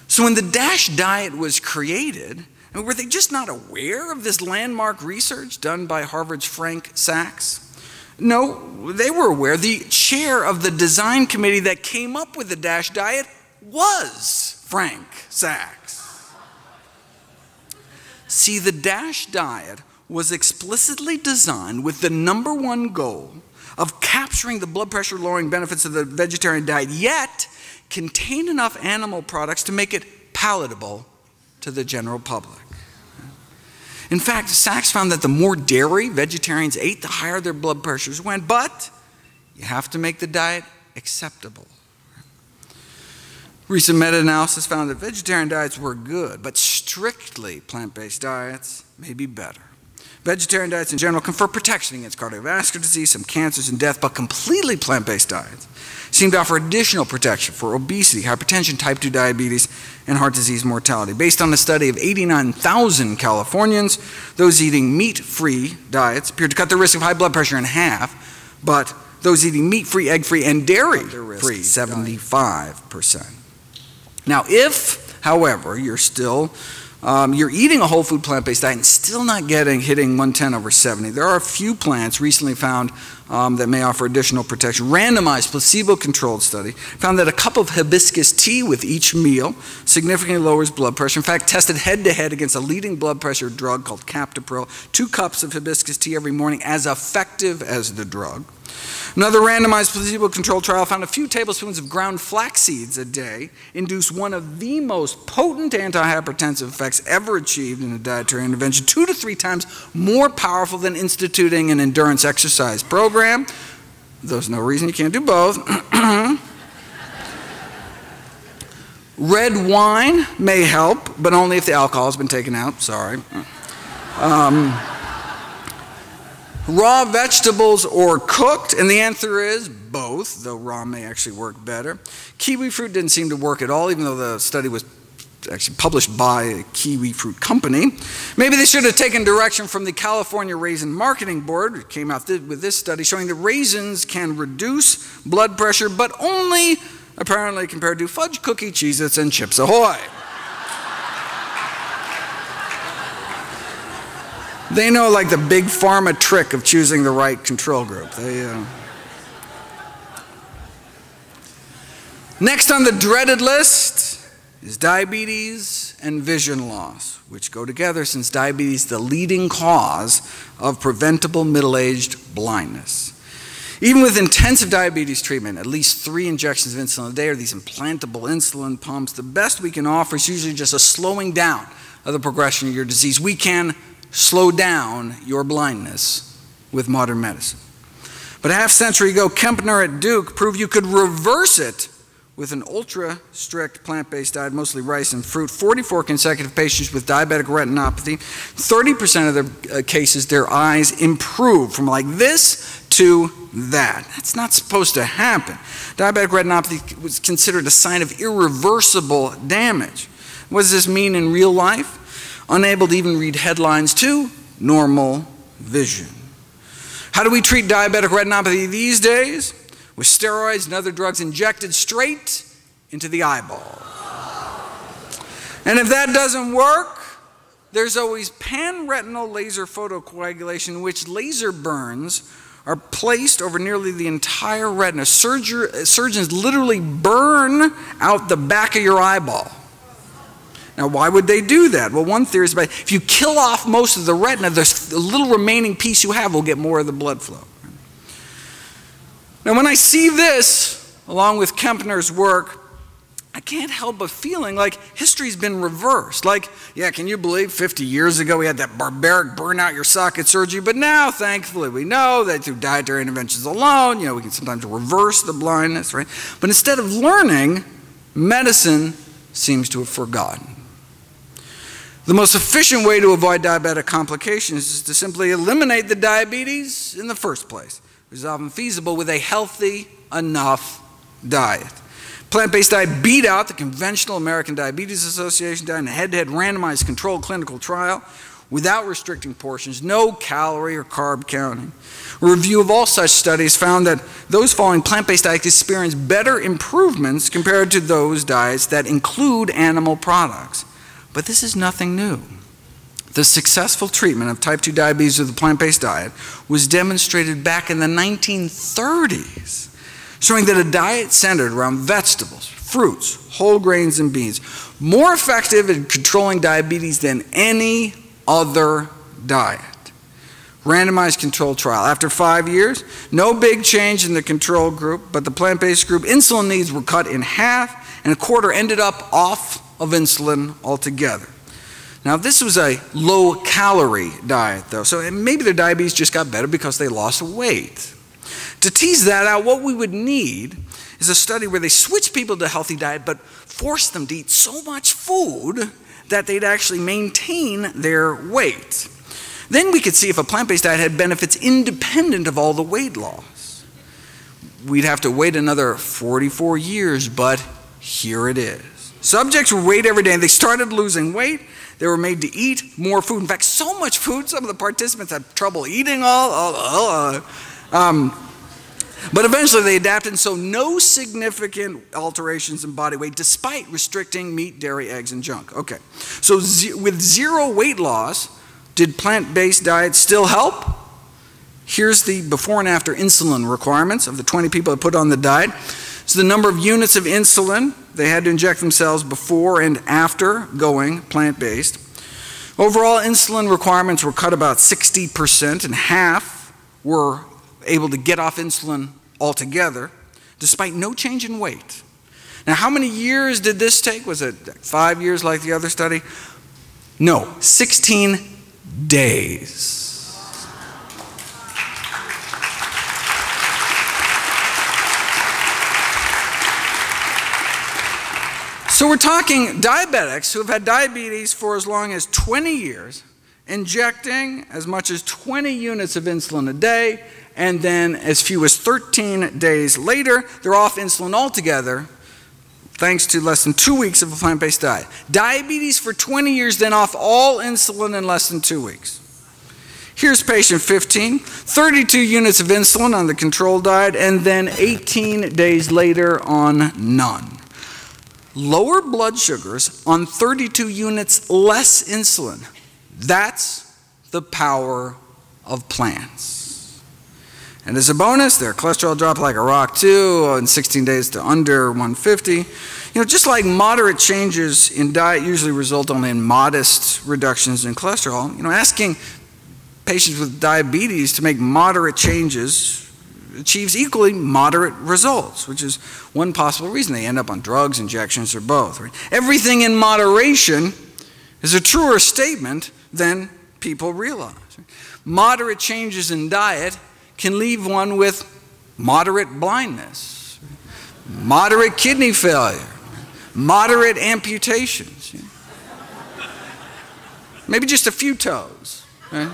So when the DASH diet was created, were they just not aware of this landmark research done by Harvard's Frank Sachs? No, they were aware. The chair of the design committee that came up with the DASH diet was Frank Sachs. See, the DASH diet was explicitly designed with the #1 goal of capturing the blood pressure lowering benefits of the vegetarian diet, yet contain enough animal products to make it palatable to the general public. In fact, Sachs found that the more dairy vegetarians ate, the higher their blood pressures went, but you have to make the diet acceptable. Recent meta-analysis found that vegetarian diets were good, but strictly plant-based diets may be better. Vegetarian diets in general confer protection against cardiovascular disease, some cancers, and death, but completely plant-based diets seem to offer additional protection for obesity, hypertension, type 2 diabetes, and heart disease mortality. Based on a study of 89,000 Californians, those eating meat-free diets appeared to cut the risk of high blood pressure in half, but those eating meat-free, egg-free, and dairy-free, 75%. Now, if, however, you're eating a whole food plant-based diet and still not hitting 110/70, there are a few plants recently found that may offer additional protection. Randomized placebo-controlled study found that a cup of hibiscus tea with each meal significantly lowers blood pressure. In fact, tested head-to-head against a leading blood pressure drug called captopril, 2 cups of hibiscus tea every morning, as effective as the drug. Another randomized placebo-controlled trial found a few tablespoons of ground flax seeds a day induced one of the most potent antihypertensive effects ever achieved in a dietary intervention, 2 to 3 times more powerful than instituting an endurance exercise program. There's no reason you can't do both. Red wine may help, but only if the alcohol has been taken out. Sorry. Raw vegetables or cooked, and the answer is both, though raw may actually work better. Kiwi fruit didn't seem to work at all, even though the study was actually published by a kiwi fruit company. Maybe they should have taken direction from the California Raisin Marketing Board, which came out with this study showing that raisins can reduce blood pressure, but only apparently compared to fudge cookie, Cheez-Its, and Chips Ahoy. They know, like, the big pharma trick of choosing the right control group. Next on the dreaded list is diabetes and vision loss, which go together since diabetes is the leading cause of preventable middle-aged blindness. Even with intensive diabetes treatment, at least 3 injections of insulin a day, or these implantable insulin pumps, the best we can offer is usually just a slowing down of the progression of your disease. We can slow down your blindness with modern medicine. But a half-century ago, Kempner at Duke proved you could reverse it with an ultra-strict plant-based diet, mostly rice and fruit. 44 consecutive patients with diabetic retinopathy, 30% of their cases, their eyes improved from like this to that. That's not supposed to happen. Diabetic retinopathy was considered a sign of irreversible damage. What does this mean in real life? Unable to even read headlines to normal vision. How do we treat diabetic retinopathy these days? With steroids and other drugs injected straight into the eyeball. And if that doesn't work, there's always pan-retinal laser photocoagulation, in which laser burns are placed over nearly the entire retina. Surgeons literally burn out the back of your eyeball. Now, why would they do that? Well, one theory is that if you kill off most of the retina, the little remaining piece you have will get more of the blood flow. Now, when I see this, along with Kempner's work, I can't help but feeling like history's been reversed. Like, yeah, can you believe 50 years ago we had that barbaric burn out your socket surgery, but now, thankfully, we know that through dietary interventions alone, we can sometimes reverse the blindness, right? But instead of learning, medicine seems to have forgotten. The most efficient way to avoid diabetic complications is to simply eliminate the diabetes in the first place, which is often feasible with a healthy enough diet. Plant-based diet beat out the conventional American Diabetes Association diet in a head-to-head randomized controlled clinical trial without restricting portions, no calorie or carb counting. A review of all such studies found that those following plant-based diets experienced better improvements compared to those diets that include animal products. But this is nothing new. The successful treatment of type 2 diabetes with a plant-based diet was demonstrated back in the 1930s, showing that a diet centered around vegetables, fruits, whole grains, and beans, more effective in controlling diabetes than any other diet. Randomized controlled trial. After 5 years, no big change in the control group, but the plant-based group, insulin needs were cut in half, and a quarter ended up off of insulin altogether. Now, this was a low-calorie diet, though, so maybe their diabetes just got better because they lost weight. To tease that out, what we would need is a study where they switch people to a healthy diet but force them to eat so much food that they'd actually maintain their weight. Then we could see if a plant-based diet had benefits independent of all the weight loss. We'd have to wait another 44 years, but here it is. Subjects were weighed every day and they started losing weight. They were made to eat more food. In fact, so much food, some of the participants had trouble eating but eventually they adapted, and so no significant alterations in body weight despite restricting meat, dairy, eggs, and junk. Okay, so with zero weight loss, did plant-based diets still help? Here's the before and after insulin requirements of the 20 people that put on the diet. So the number of units of insulin they had to inject themselves before and after going plant-based. Overall insulin requirements were cut about 60%, and half were able to get off insulin altogether, despite no change in weight. Now, how many years did this take? Was it 5 years like the other study? No, 16 days. So we're talking diabetics who have had diabetes for as long as 20 years, injecting as much as 20 units of insulin a day, and then as few as 13 days later, they're off insulin altogether, thanks to less than 2 weeks of a plant-based diet. Diabetes for 20 years, then off all insulin in less than 2 weeks. Here's patient 15, 32 units of insulin on the control diet, and then 18 days later on none. Lower blood sugars on 32 units less insulin. That's the power of plants. And as a bonus, their cholesterol dropped like a rock too, in 16 days to under 150. Just like moderate changes in diet usually result only in modest reductions in cholesterol, asking patients with diabetes to make moderate changes achieves equally moderate results, which is one possible reason they end up on drugs, injections, or both. Right? Everything in moderation is a truer statement than people realize. Right? Moderate changes in diet can leave one with moderate blindness, moderate kidney failure, moderate amputations, maybe just a few toes. Right?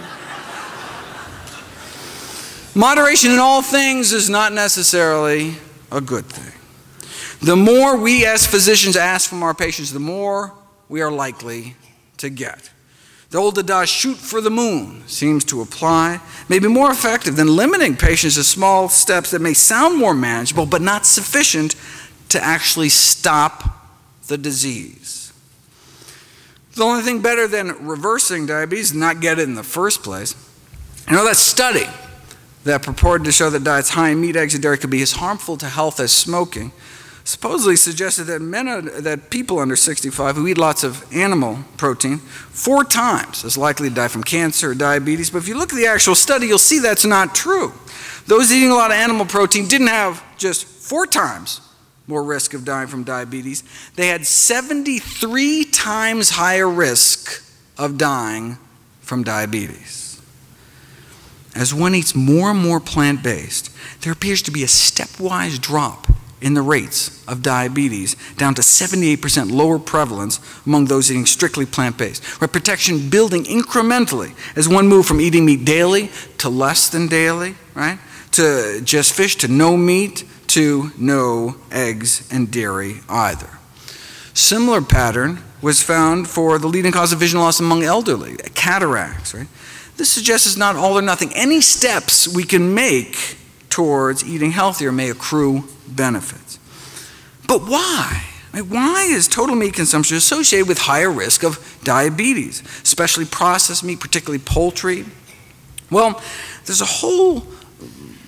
Moderation in all things is not necessarily a good thing. The more we as physicians ask from our patients, the more we are likely to get. The old adage, shoot for the moon, seems to apply, may be more effective than limiting patients to small steps that may sound more manageable but not sufficient to actually stop the disease. The only thing better than reversing diabetes is not get it in the first place. You know, that study that purported to show that diets high in meat, eggs, and dairy could be as harmful to health as smoking supposedly suggested that people under 65 who eat lots of animal protein 4 times as likely to die from cancer or diabetes. But if you look at the actual study, you'll see that's not true. Those eating a lot of animal protein didn't have just 4 times more risk of dying from diabetes. They had 73 times higher risk of dying from diabetes. As one eats more and more plant-based, there appears to be a stepwise drop in the rates of diabetes, down to 78% lower prevalence among those eating strictly plant-based, where protection building incrementally as one moved from eating meat daily to less than daily, right? To just fish, to no meat, to no eggs and dairy either. Similar pattern was found for the leading cause of vision loss among elderly, cataracts, right? This suggests it's not all or nothing. Any steps we can make towards eating healthier may accrue benefits. But why? Why is total meat consumption associated with higher risk of diabetes, especially processed meat, particularly poultry? Well, there's a whole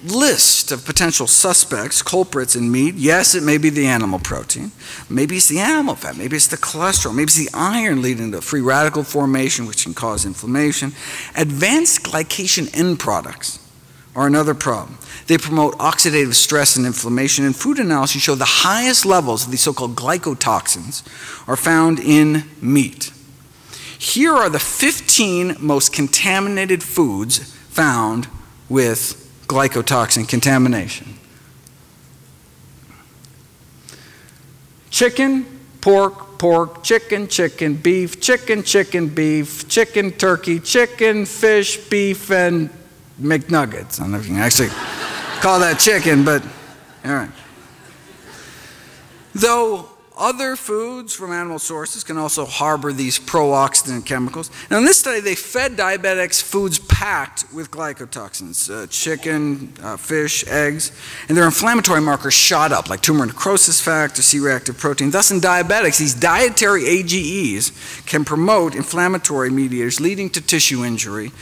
list of potential suspects, culprits in meat. Yes, it may be the animal protein. Maybe it's the animal fat. Maybe it's the cholesterol. Maybe it's the iron leading to free radical formation, which can cause inflammation. Advanced glycation end products are another problem. They promote oxidative stress and inflammation, and food analyses show the highest levels of these so-called glycotoxins are found in meat. Here are the 15 most contaminated foods found with glycotoxin contamination. Chicken, pork, chicken, beef, chicken, beef, chicken, turkey, chicken, fish, beef, and McNuggets. I don't know if you can actually call that chicken, but all right. Though other foods from animal sources can also harbor these pro-oxidant chemicals. Now in this study, they fed diabetics foods packed with glycotoxins, chicken, fish, eggs, and their inflammatory markers shot up, like tumor necrosis factor, C-reactive protein. Thus in diabetics, these dietary AGEs can promote inflammatory mediators leading to tissue injury.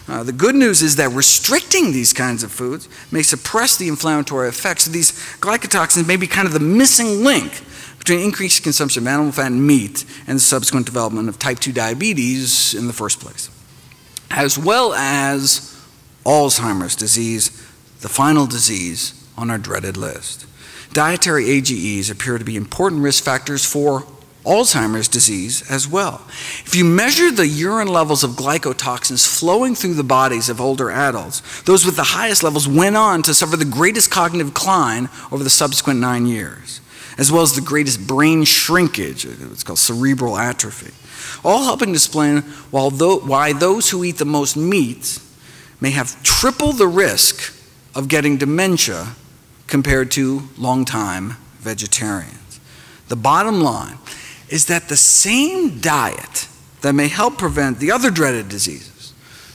The good news is that restricting these kinds of foods may suppress the inflammatory effects of these glycotoxins, may be kind of the missing link between increased consumption of animal fat and meat and the subsequent development of type 2 diabetes in the first place, as well as Alzheimer's disease, the final disease on our dreaded list. Dietary AGEs appear to be important risk factors for Alzheimer's disease as well. If you measure the urine levels of glycotoxins flowing through the bodies of older adults, those with the highest levels went on to suffer the greatest cognitive decline over the subsequent 9 years, as well as the greatest brain shrinkage, it's called cerebral atrophy, all helping to explain why those who eat the most meat may have triple the risk of getting dementia compared to long-time vegetarians. The bottom line is that the same diet that may help prevent the other dreaded diseases,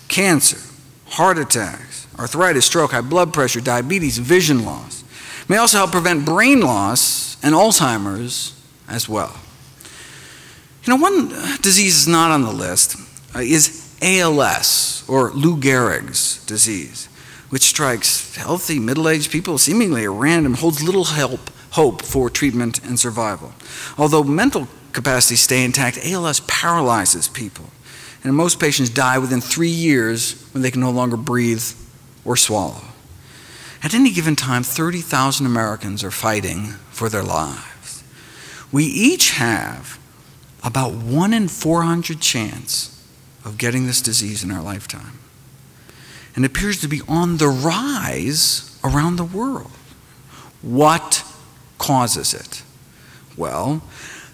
cancer, heart attacks, arthritis, stroke, high blood pressure, diabetes, vision loss, may also help prevent brain loss and Alzheimer's as well. You know, one disease is not on the list is ALS, or Lou Gehrig's disease, which strikes healthy middle-aged people seemingly at random, holds little hope for treatment and survival. Although mental capacities stay intact, ALS paralyzes people, and most patients die within 3 years when they can no longer breathe or swallow. At any given time, 30,000 Americans are fighting for their lives. We each have about 1 in 400 chance of getting this disease in our lifetime, and it appears to be on the rise around the world. What causes it? Well,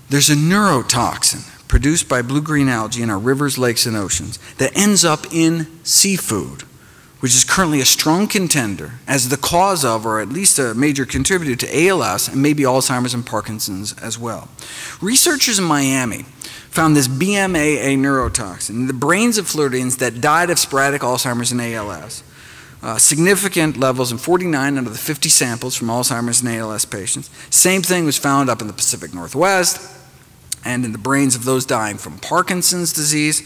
there's a neurotoxin produced by blue-green algae in our rivers, lakes, and oceans that ends up in seafood, which is currently a strong contender as the cause of, or at least a major contributor to ALS and maybe Alzheimer's and Parkinson's as well. Researchers in Miami found this BMAA neurotoxin in the brains of Floridians that died of sporadic Alzheimer's and ALS. Significant levels in 49 out of the 50 samples from Alzheimer's and ALS patients. Same thing was found up in the Pacific Northwest and in the brains of those dying from Parkinson's disease.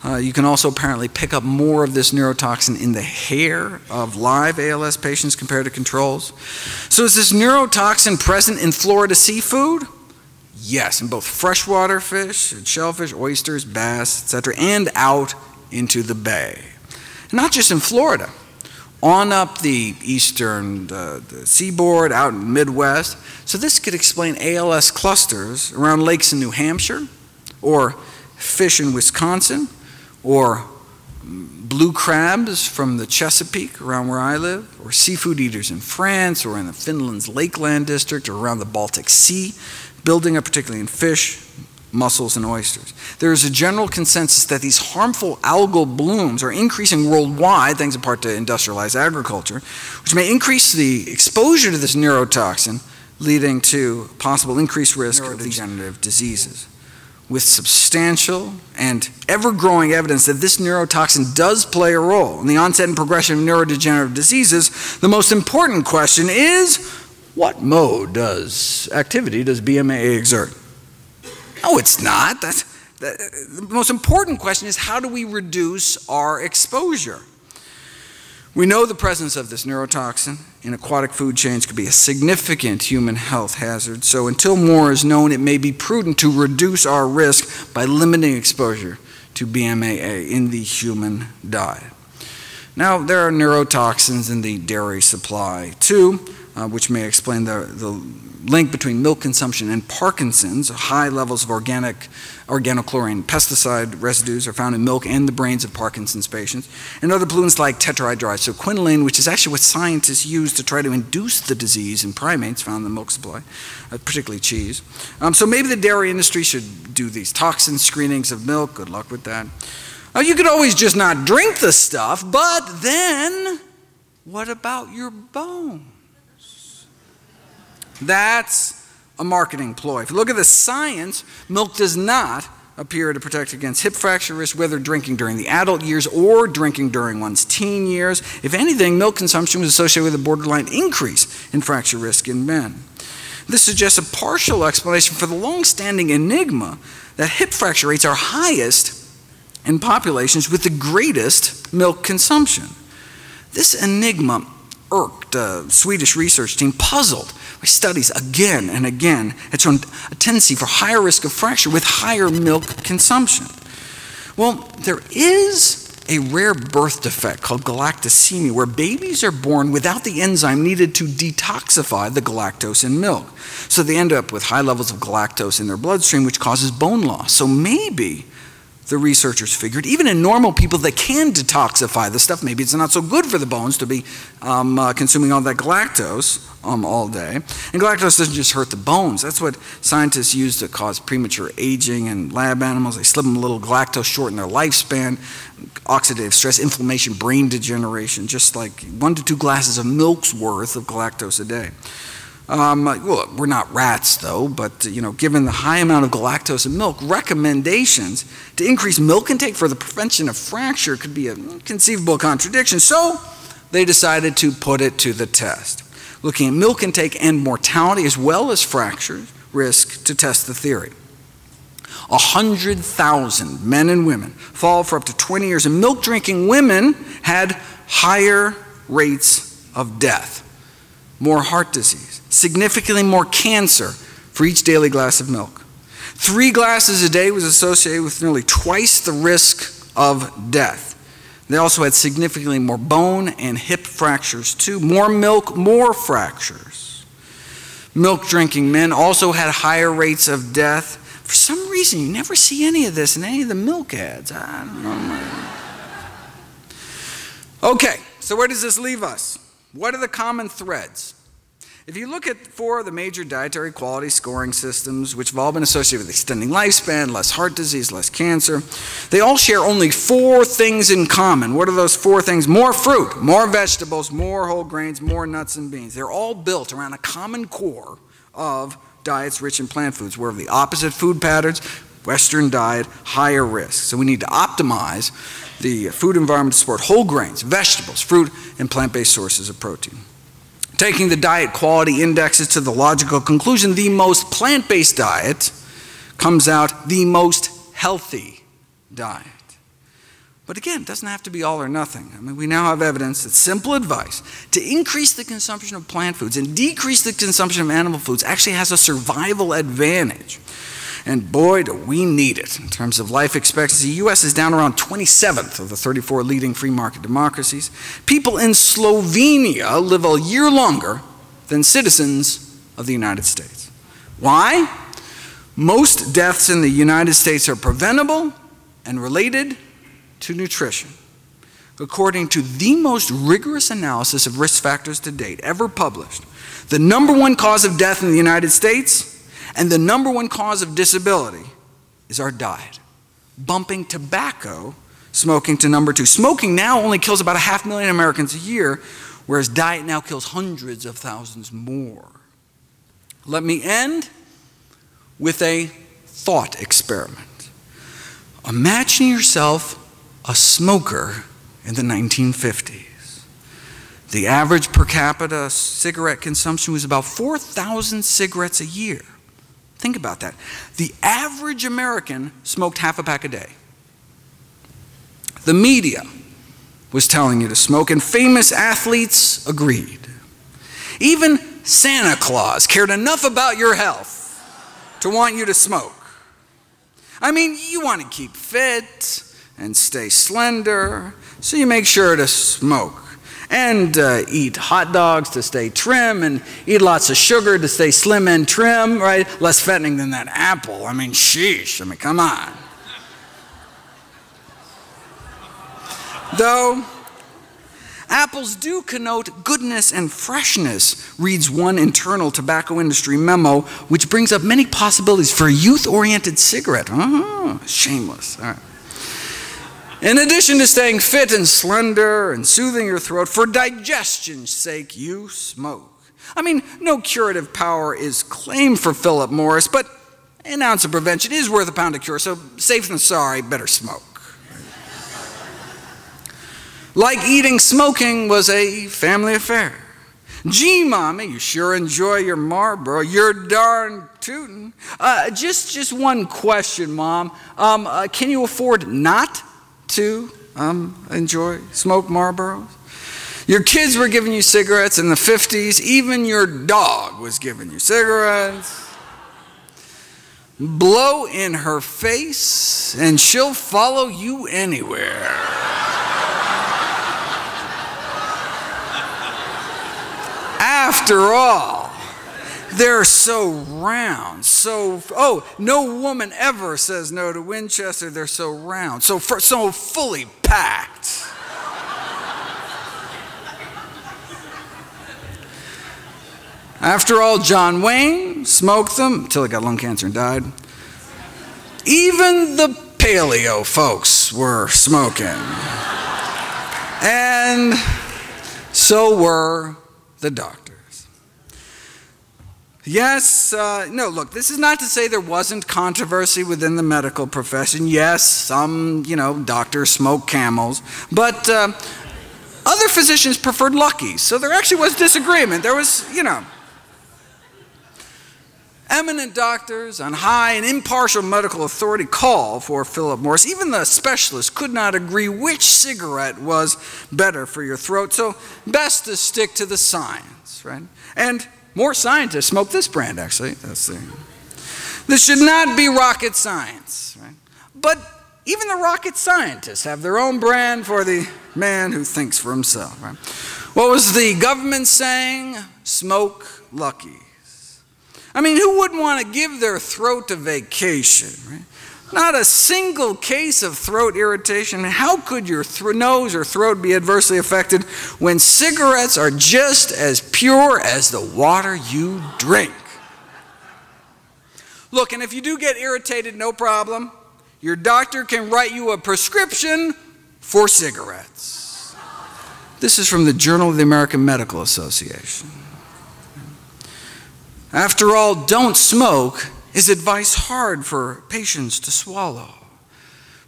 You can also apparently pick up more of this neurotoxin in the hair of live ALS patients compared to controls. So is this neurotoxin present in Florida seafood? Yes, in both freshwater fish, shellfish, oysters, bass, etc., and out into the bay. Not just in Florida. On up the eastern the seaboard, out in the Midwest. So this could explain ALS clusters around lakes in New Hampshire, or fish in Wisconsin, or blue crabs from the Chesapeake around where I live, or seafood eaters in France, or in the Finland's Lakeland district, or around the Baltic Sea, building up particularly in fish, mussels, and oysters. There is a general consensus that these harmful algal blooms are increasing worldwide, thanks in part to industrialized agriculture, which may increase the exposure to this neurotoxin, leading to possible increased risk of neurodegenerative diseases. With substantial and ever-growing evidence that this neurotoxin does play a role in the onset and progression of neurodegenerative diseases, the most important question is, what mode activity does BMAA exert? No, it's not. The most important question is, how do we reduce our exposure? We know the presence of this neurotoxin in aquatic food chains could be a significant human health hazard, so until more is known, it may be prudent to reduce our risk by limiting exposure to BMAA in the human diet. Now, there are neurotoxins in the dairy supply too, which may explain the link between milk consumption and Parkinson's. High levels of organochlorine pesticide residues are found in milk and the brains of Parkinson's patients. And other pollutants like tetrahydride, so quinoline, which is actually what scientists use to try to induce the disease in primates found in the milk supply, particularly cheese. So maybe the dairy industry should do these toxin screenings of milk. Good luck with that. You could always just not drink the stuff, but then what about your bones? That's a marketing ploy. If you look at the science, milk does not appear to protect against hip fracture risk, whether drinking during the adult years or drinking during one's teen years. If anything, milk consumption was associated with a borderline increase in fracture risk in men. This suggests a partial explanation for the long-standing enigma that hip fracture rates are highest in populations with the greatest milk consumption. This enigma irked a Swedish research team puzzled by studies again and again had shown a tendency for higher risk of fracture with higher milk consumption. Well, there is a rare birth defect called galactosemia, where babies are born without the enzyme needed to detoxify the galactose in milk. So they end up with high levels of galactose in their bloodstream, which causes bone loss. So maybe the researchers figured, even in normal people that can detoxify the stuff, maybe it's not so good for the bones to be consuming all that galactose all day. And galactose doesn't just hurt the bones. That's what scientists use to cause premature aging in lab animals. They slip them a little galactose, shorten their lifespan, oxidative stress, inflammation, brain degeneration, just like 1 to 2 glasses of milk's worth of galactose a day. Well, we're not rats though, but given the high amount of galactose in milk, recommendations to increase milk intake for the prevention of fracture could be a conceivable contradiction. So they decided to put it to the test, looking at milk intake and mortality as well as fracture risk to test the theory. 100,000 men and women followed for up to 20 years, and milk drinking women had higher rates of death, more heart disease, significantly more cancer for each daily glass of milk. 3 glasses a day was associated with nearly twice the risk of death. They also had significantly more bone and hip fractures too. More milk, more fractures. Milk drinking men also had higher rates of death. For some reason, you never see any of this in any of the milk ads. I don't know. Okay, so where does this leave us? What are the common threads? If you look at 4 of the major dietary quality scoring systems, which have all been associated with extending lifespan, less heart disease, less cancer, they all share only 4 things in common. What are those 4 things? More fruit, more vegetables, more whole grains, more nuts and beans. They're all built around a common core of diets rich in plant foods. We're of the opposite food patterns, Western diet, higher risk. So we need to optimize the food environment to support whole grains, vegetables, fruit, and plant-based sources of protein. Taking the diet quality indexes to the logical conclusion, the most plant-based diet comes out the most healthy diet. But again, it doesn't have to be all or nothing. I mean, we now have evidence that simple advice to increase the consumption of plant foods and decrease the consumption of animal foods actually has a survival advantage. And boy, do we need it. In terms of life expectancy, the U.S. is down around 27th of the 34 leading free market democracies. People in Slovenia live a year longer than citizens of the United States. Why? Most deaths in the United States are preventable and related to nutrition. According to the most rigorous analysis of risk factors to date ever published, the #1 cause of death in the United States and the #1 cause of disability is our diet, bumping tobacco smoking to #2. Smoking now only kills about 500,000 Americans a year, whereas diet now kills hundreds of thousands more. Let me end with a thought experiment. Imagine yourself a smoker in the 1950s. The average per capita cigarette consumption was about 4,000 cigarettes a year. Think about that. The average American smoked half a pack a day. The media was telling you to smoke, and famous athletes agreed. Even Santa Claus cared enough about your health to want you to smoke. I mean, you want to keep fit and stay slender, so you make sure to smoke. And eat hot dogs to stay trim, and eat lots of sugar to stay slim and trim, right? Less fattening than that apple. I mean, sheesh. I mean, come on. Though apples do connote goodness and freshness, reads one internal tobacco industry memo, which brings up many possibilities for a youth-oriented cigarette. Shameless. All right. In addition to staying fit and slender and soothing your throat, for digestion's sake, you smoke. I mean, no curative power is claimed for Philip Morris, but an ounce of prevention is worth a pound of cure, so safe than sorry, better smoke. Like eating, smoking was a family affair. Gee, Mommy, you sure enjoy your Marlboro. You're darn tootin'. Just one question, Mom. Can you afford not to smoke Marlboros? Your kids were giving you cigarettes in the 50s. Even your dog was giving you cigarettes. Blow in her face and she'll follow you anywhere. After all, they're so round, no woman ever says no to Winchester. They're so round, so fully packed. After all, John Wayne smoked them until he got lung cancer and died. Even the paleo folks were smoking. And so were the doctors. Yes, no, look, this is not to say there wasn't controversy within the medical profession. Yes, some, doctors smoke Camels, but other physicians preferred Luckies, so there actually was disagreement. There was, eminent doctors on high and impartial medical authority call for Philip Morris. Even the specialists could not agree which cigarette was better for your throat, so best to stick to the science, right? And more scientists smoke this brand, actually. This should not be rocket science, right? But even the rocket scientists have their own brand for the man who thinks for himself, right? What was the government saying? Smoke Luckies. I mean, who wouldn't want to give their throat a vacation, right? Not a single case of throat irritation. How could your nose or throat be adversely affected when cigarettes are just as pure as the water you drink? Look, and if you do get irritated, no problem. Your doctor can write you a prescription for cigarettes. This is from the Journal of the American Medical Association. After all, don't smoke is advice hard for patients to swallow.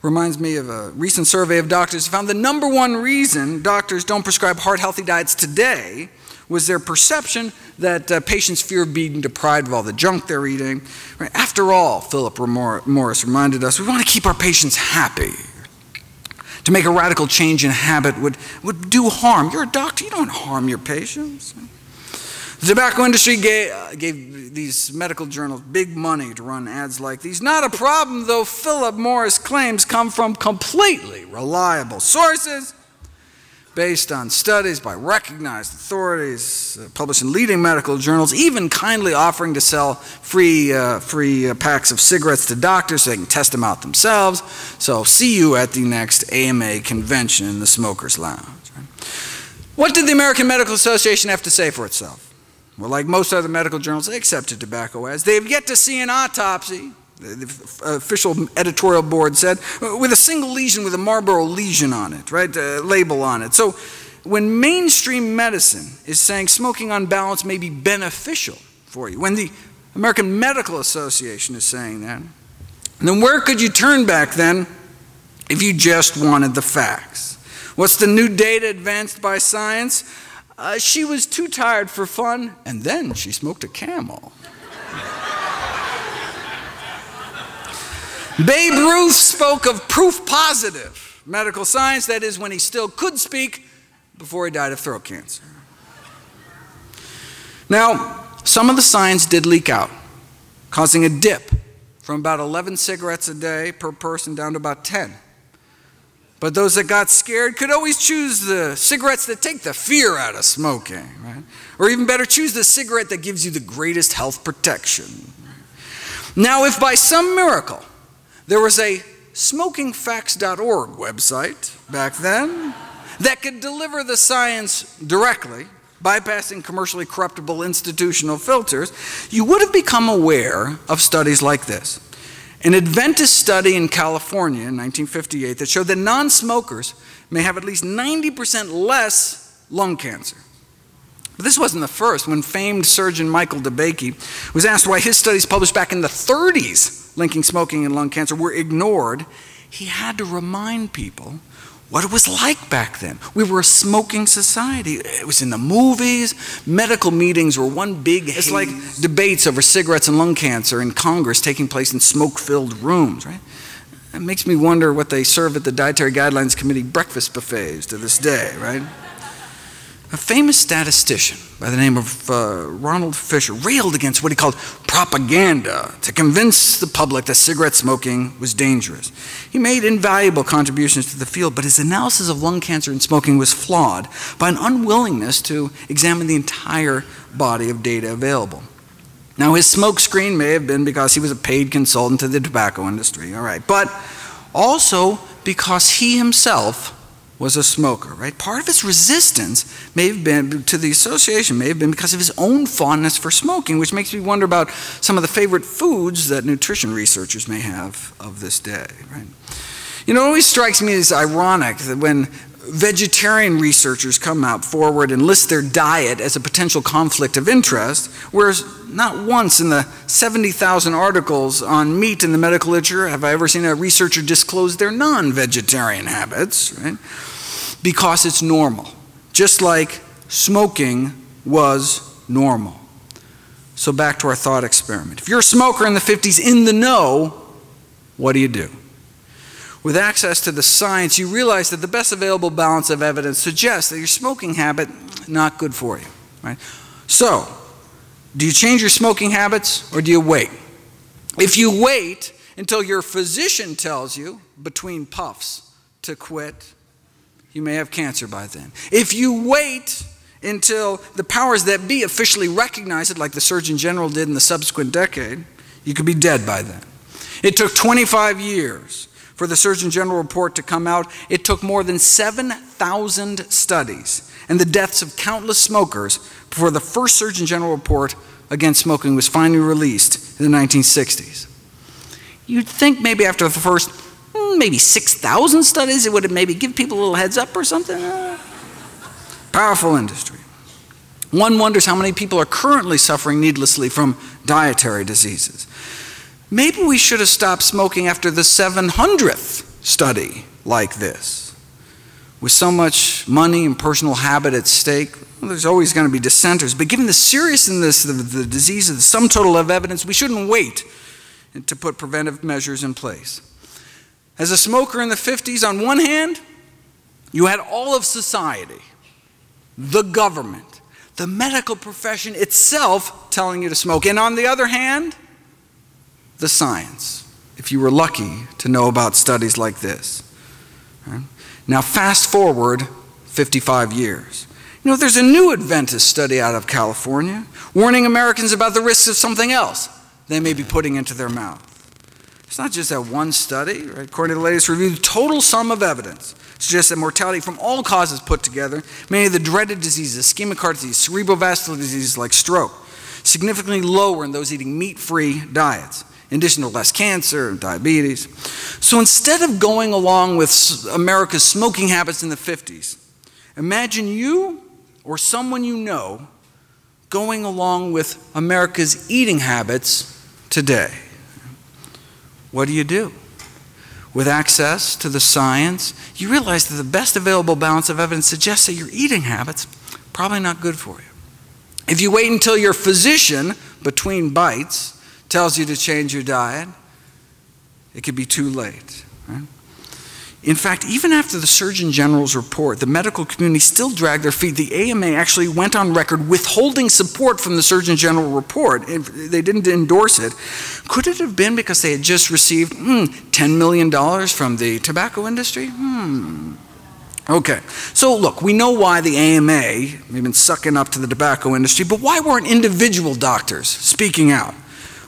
Reminds me of a recent survey of doctors who found the #1 reason doctors don't prescribe heart-healthy diets today was their perception that patients fear being deprived of all the junk they're eating. Right? After all, Philip Morris reminded us, we want to keep our patients happy. To make a radical change in habit would do harm. You're a doctor, you don't harm your patients. The tobacco industry gave these medical journals big money to run ads like these. Not a problem, though Philip Morris claims come from completely reliable sources based on studies by recognized authorities, published in leading medical journals, even kindly offering to sell free packs of cigarettes to doctors so they can test them out themselves. So see you at the next AMA convention in the Smokers Lounge. What did the American Medical Association have to say for itself? Well, like most other medical journals, they accepted tobacco ads. They have yet to see an autopsy, the official editorial board said, with a single lesion with a Marlboro lesion on it, right, label on it. So when mainstream medicine is saying smoking on balance may be beneficial for you, when the American Medical Association is saying that, then where could you turn back then if you just wanted the facts? What's the new data advanced by science? She was too tired for fun, and then she smoked a Camel. Babe Ruth spoke of proof positive medical science, that is, when he still could speak before he died of throat cancer. Now, some of the science did leak out, causing a dip from about 11 cigarettes a day per person down to about 10. But those that got scared could always choose the cigarettes that take the fear out of smoking, right? Or even better, choose the cigarette that gives you the greatest health protection. Now, if by some miracle there was a smokingfacts.org website back then that could deliver the science directly, bypassing commercially corruptible institutional filters, you would have become aware of studies like this. An Adventist study in California in 1958 that showed that non-smokers may have at least 90% less lung cancer. But this wasn't the first. When famed surgeon Michael DeBakey was asked why his studies published back in the 30s linking smoking and lung cancer were ignored, he had to remind people what it was like back then. We were a smoking society. It was in the movies. Medical meetings were one big haze. It's like debates over cigarettes and lung cancer in Congress taking place in smoke-filled rooms, right? It makes me wonder what they serve at the Dietary Guidelines Committee breakfast buffets to this day, right? A famous statistician by the name of Ronald Fisher railed against what he called propaganda to convince the public that cigarette smoking was dangerous. He made invaluable contributions to the field, but his analysis of lung cancer and smoking was flawed by an unwillingness to examine the entire body of data available. Now, his smoke screen may have been because he was a paid consultant to the tobacco industry, all right, but also because he himself was a smoker, right? Part of his resistance may have been to the association, may have been because of his own fondness for smoking, which makes me wonder about some of the favorite foods that nutrition researchers may have of this day, right? You know, it always strikes me as ironic that when vegetarian researchers come out forward and list their diet as a potential conflict of interest, whereas not once in the 70,000 articles on meat in the medical literature have I ever seen a researcher disclose their non-vegetarian habits, right? Because it's normal, just like smoking was normal. So back to our thought experiment. If you're a smoker in the 50s in the know, what do you do? With access to the science, you realize that the best available balance of evidence suggests that your smoking habit is not good for you, right? So, do you change your smoking habits or do you wait? If you wait until your physician tells you between puffs to quit, you may have cancer by then. If you wait until the powers that be officially recognize it, like the Surgeon General did in the subsequent decade, you could be dead by then. It took 25 years for the Surgeon General report to come out. It took more than 7,000 studies and the deaths of countless smokers before the first Surgeon General report against smoking was finally released in the 1960s. You'd think maybe after the first, maybe 6,000 studies, it would maybe give people a little heads up or something. Powerful industry. One wonders how many people are currently suffering needlessly from dietary diseases. Maybe we should have stopped smoking after the 700th study like this. With so much money and personal habit at stake, well, there's always going to be dissenters. But given the seriousness of the disease, the sum total of evidence, we shouldn't wait to put preventive measures in place. As a smoker in the 50s, on one hand, you had all of society, the government, the medical profession itself telling you to smoke. And on the other hand, the science, if you were lucky to know about studies like this. Right? Now fast forward 55 years. You know, there's a new Adventist study out of California warning Americans about the risks of something else they may be putting into their mouth. It's not just that one study, right? According to the latest review, the total sum of evidence suggests that mortality from all causes put together, many of the dreaded diseases, ischemic heart disease, cerebrovascular diseases like stroke, significantly lower in those eating meat-free diets, in addition to less cancer and diabetes. So instead of going along with America's smoking habits in the 50s, imagine you or someone you know going along with America's eating habits today. What do? With access to the science, you realize that the best available balance of evidence suggests that your eating habits are probably not good for you. If you wait until your physician, between bites, tells you to change your diet, it could be too late. Right? In fact, even after the Surgeon General's report, the medical community still dragged their feet. The AMA actually went on record withholding support from the Surgeon General report. They didn't endorse it. Could it have been because they had just received $10 million from the tobacco industry? Okay, so look, we know why the AMA have been sucking up to the tobacco industry, but why weren't individual doctors speaking out?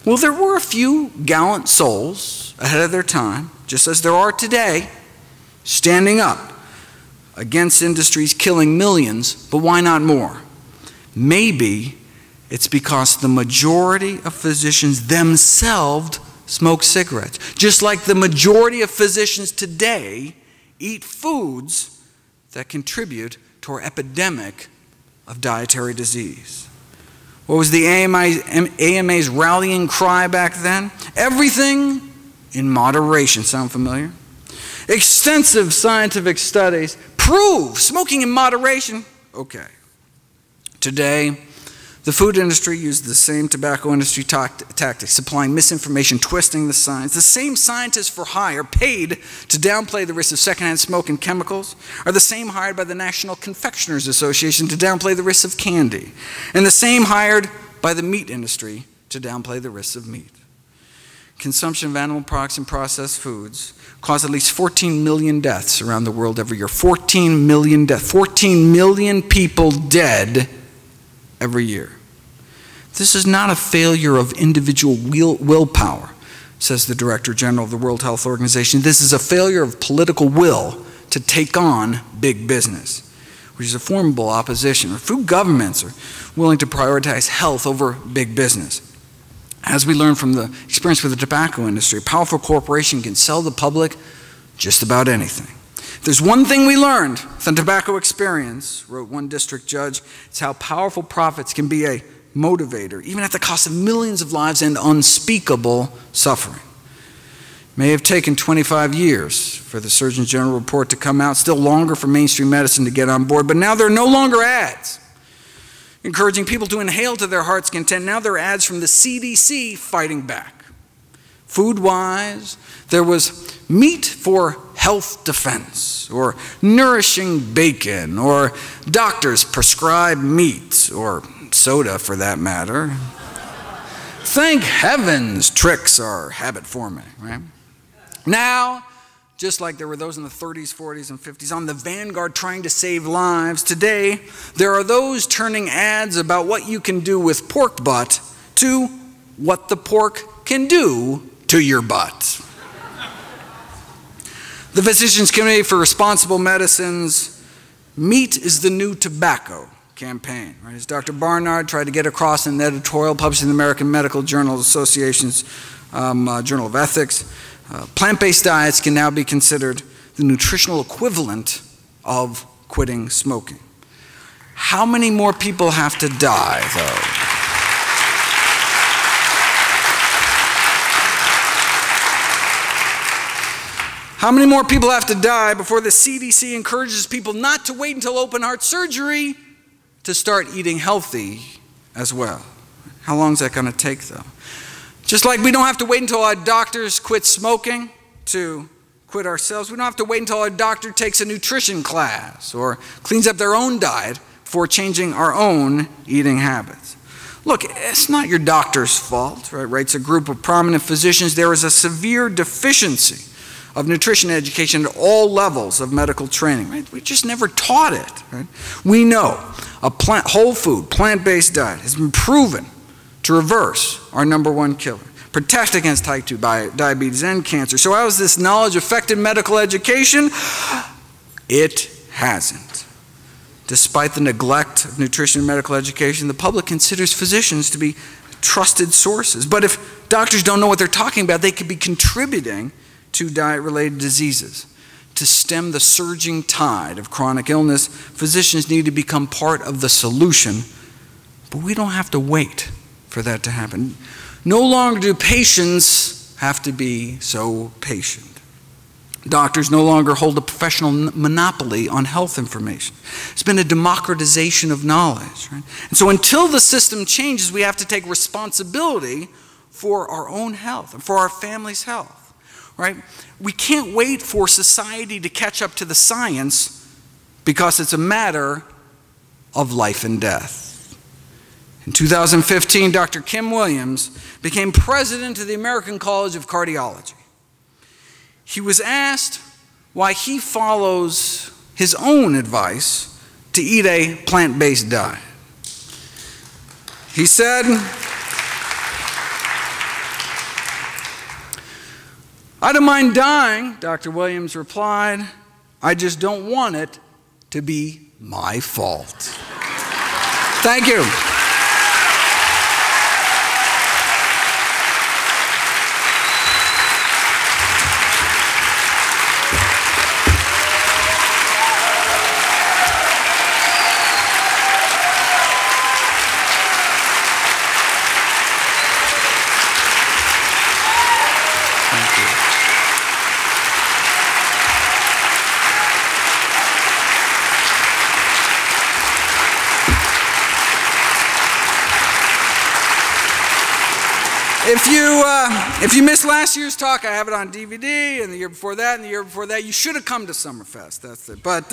Well, there were a few gallant souls ahead of their time, just as there are today, standing up against industries killing millions, but why not more? Maybe it's because the majority of physicians themselves smoke cigarettes, just like the majority of physicians today eat foods that contribute to our epidemic of dietary disease. What was the AMA's rallying cry back then? Everything in moderation. Sound familiar? Extensive scientific studies prove smoking in moderation. Okay. Today, the food industry used the same tobacco industry tactics, supplying misinformation, twisting the science. The same scientists for hire paid to downplay the risks of secondhand smoke and chemicals are the same hired by the National Confectioners Association to downplay the risks of candy, and the same hired by the meat industry to downplay the risks of meat. Consumption of animal products and processed foods cause at least 14 million deaths around the world every year. 14 million deaths. 14 million people dead every year. This is not a failure of individual willpower, says the Director General of the World Health Organization. This is a failure of political will to take on big business, which is a formidable opposition. Food governments are willing to prioritize health over big business. As we learned from the experience with the tobacco industry, a powerful corporation can sell the public just about anything. If there's one thing we learned from the tobacco experience, wrote one district judge, it's how powerful profits can be a motivator, even at the cost of millions of lives and unspeakable suffering. It may have taken 25 years for the Surgeon General report to come out, still longer for mainstream medicine to get on board, but now there are no longer ads encouraging people to inhale to their heart's content. Now there are ads from the CDC fighting back. Food-wise, there was meat for health defense, or nourishing bacon, or doctors prescribe meat, or soda for that matter. Thank heavens tricks are habit forming, right? Now, just like there were those in the 30s, 40s, and 50s on the vanguard trying to save lives, today there are those turning ads about what you can do with pork butt to what the pork can do to your butt. The Physicians Committee for Responsible Medicine's Meat is the New Tobacco campaign, right? As Dr. Barnard tried to get across in an editorial published in the American Medical Journal Association's Journal of Ethics, plant-based diets can now be considered the nutritional equivalent of quitting smoking. How many more people have to die, though? How many more people have to die before the CDC encourages people not to wait until open heart surgery to start eating healthy as well? How long is that going to take, though? Just like we don't have to wait until our doctors quit smoking to quit ourselves, we don't have to wait until our doctor takes a nutrition class or cleans up their own diet before changing our own eating habits. Look, it's not your doctor's fault, right? Writes a group of prominent physicians. There is a severe deficiency of nutrition education at all levels of medical training, right? We just never taught it, right? We know a whole food, plant-based diet has been proven to reverse our #1 killer, protect against type 2 diabetes and cancer. So how has this knowledge affected medical education? It hasn't. Despite the neglect of nutrition and medical education, the public considers physicians to be trusted sources. But if doctors don't know what they're talking about, they could be contributing to diet-related diseases. To stem the surging tide of chronic illness, physicians need to become part of the solution, but we don't have to wait for that to happen. No longer do patients have to be so patient. Doctors no longer hold a professional monopoly on health information. It's been a democratization of knowledge, right? And so until the system changes, we have to take responsibility for our own health and for our family's health. Right? We can't wait for society to catch up to the science because it's a matter of life and death. In 2015, Dr. Kim Williams became president of the American College of Cardiology. He was asked why he follows his own advice to eat a plant-based diet. He said, "I don't mind dying," Dr. Williams replied. "I just don't want it to be my fault." Thank you. If you missed last year's talk, I have it on DVD, and the year before that, and the year before that. You should have come to Summerfest, that's it. But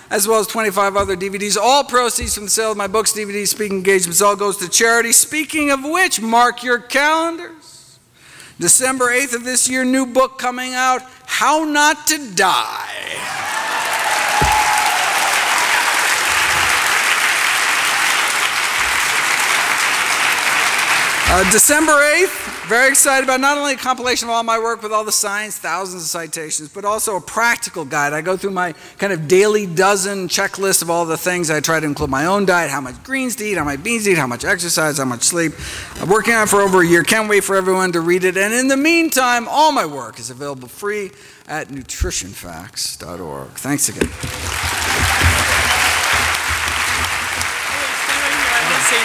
as well as 25 other DVDs, all proceeds from the sale of my books, DVDs, speaking engagements, all goes to charity. Speaking of which, mark your calendars. December 8th of this year, new book coming out, How Not to Die. December 8th, very excited about not only a compilation of all my work with all the science, thousands of citations, but also a practical guide. I go through my kind of daily dozen checklist of all the things. I try to include my own diet, how much greens to eat, how much beans to eat, how much exercise, how much sleep. I'm working on it for over a year. Can't wait for everyone to read it. And in the meantime, all my work is available free at nutritionfacts.org. Thanks again. I want to say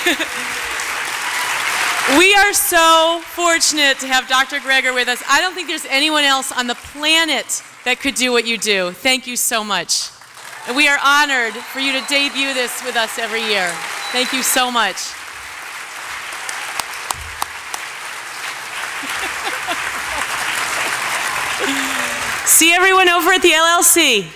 something. We are so fortunate to have Dr. Greger with us. I don't think there's anyone else on the planet that could do what you do. Thank you so much. And we are honored for you to debut this with us every year. Thank you so much. See everyone over at the LLC.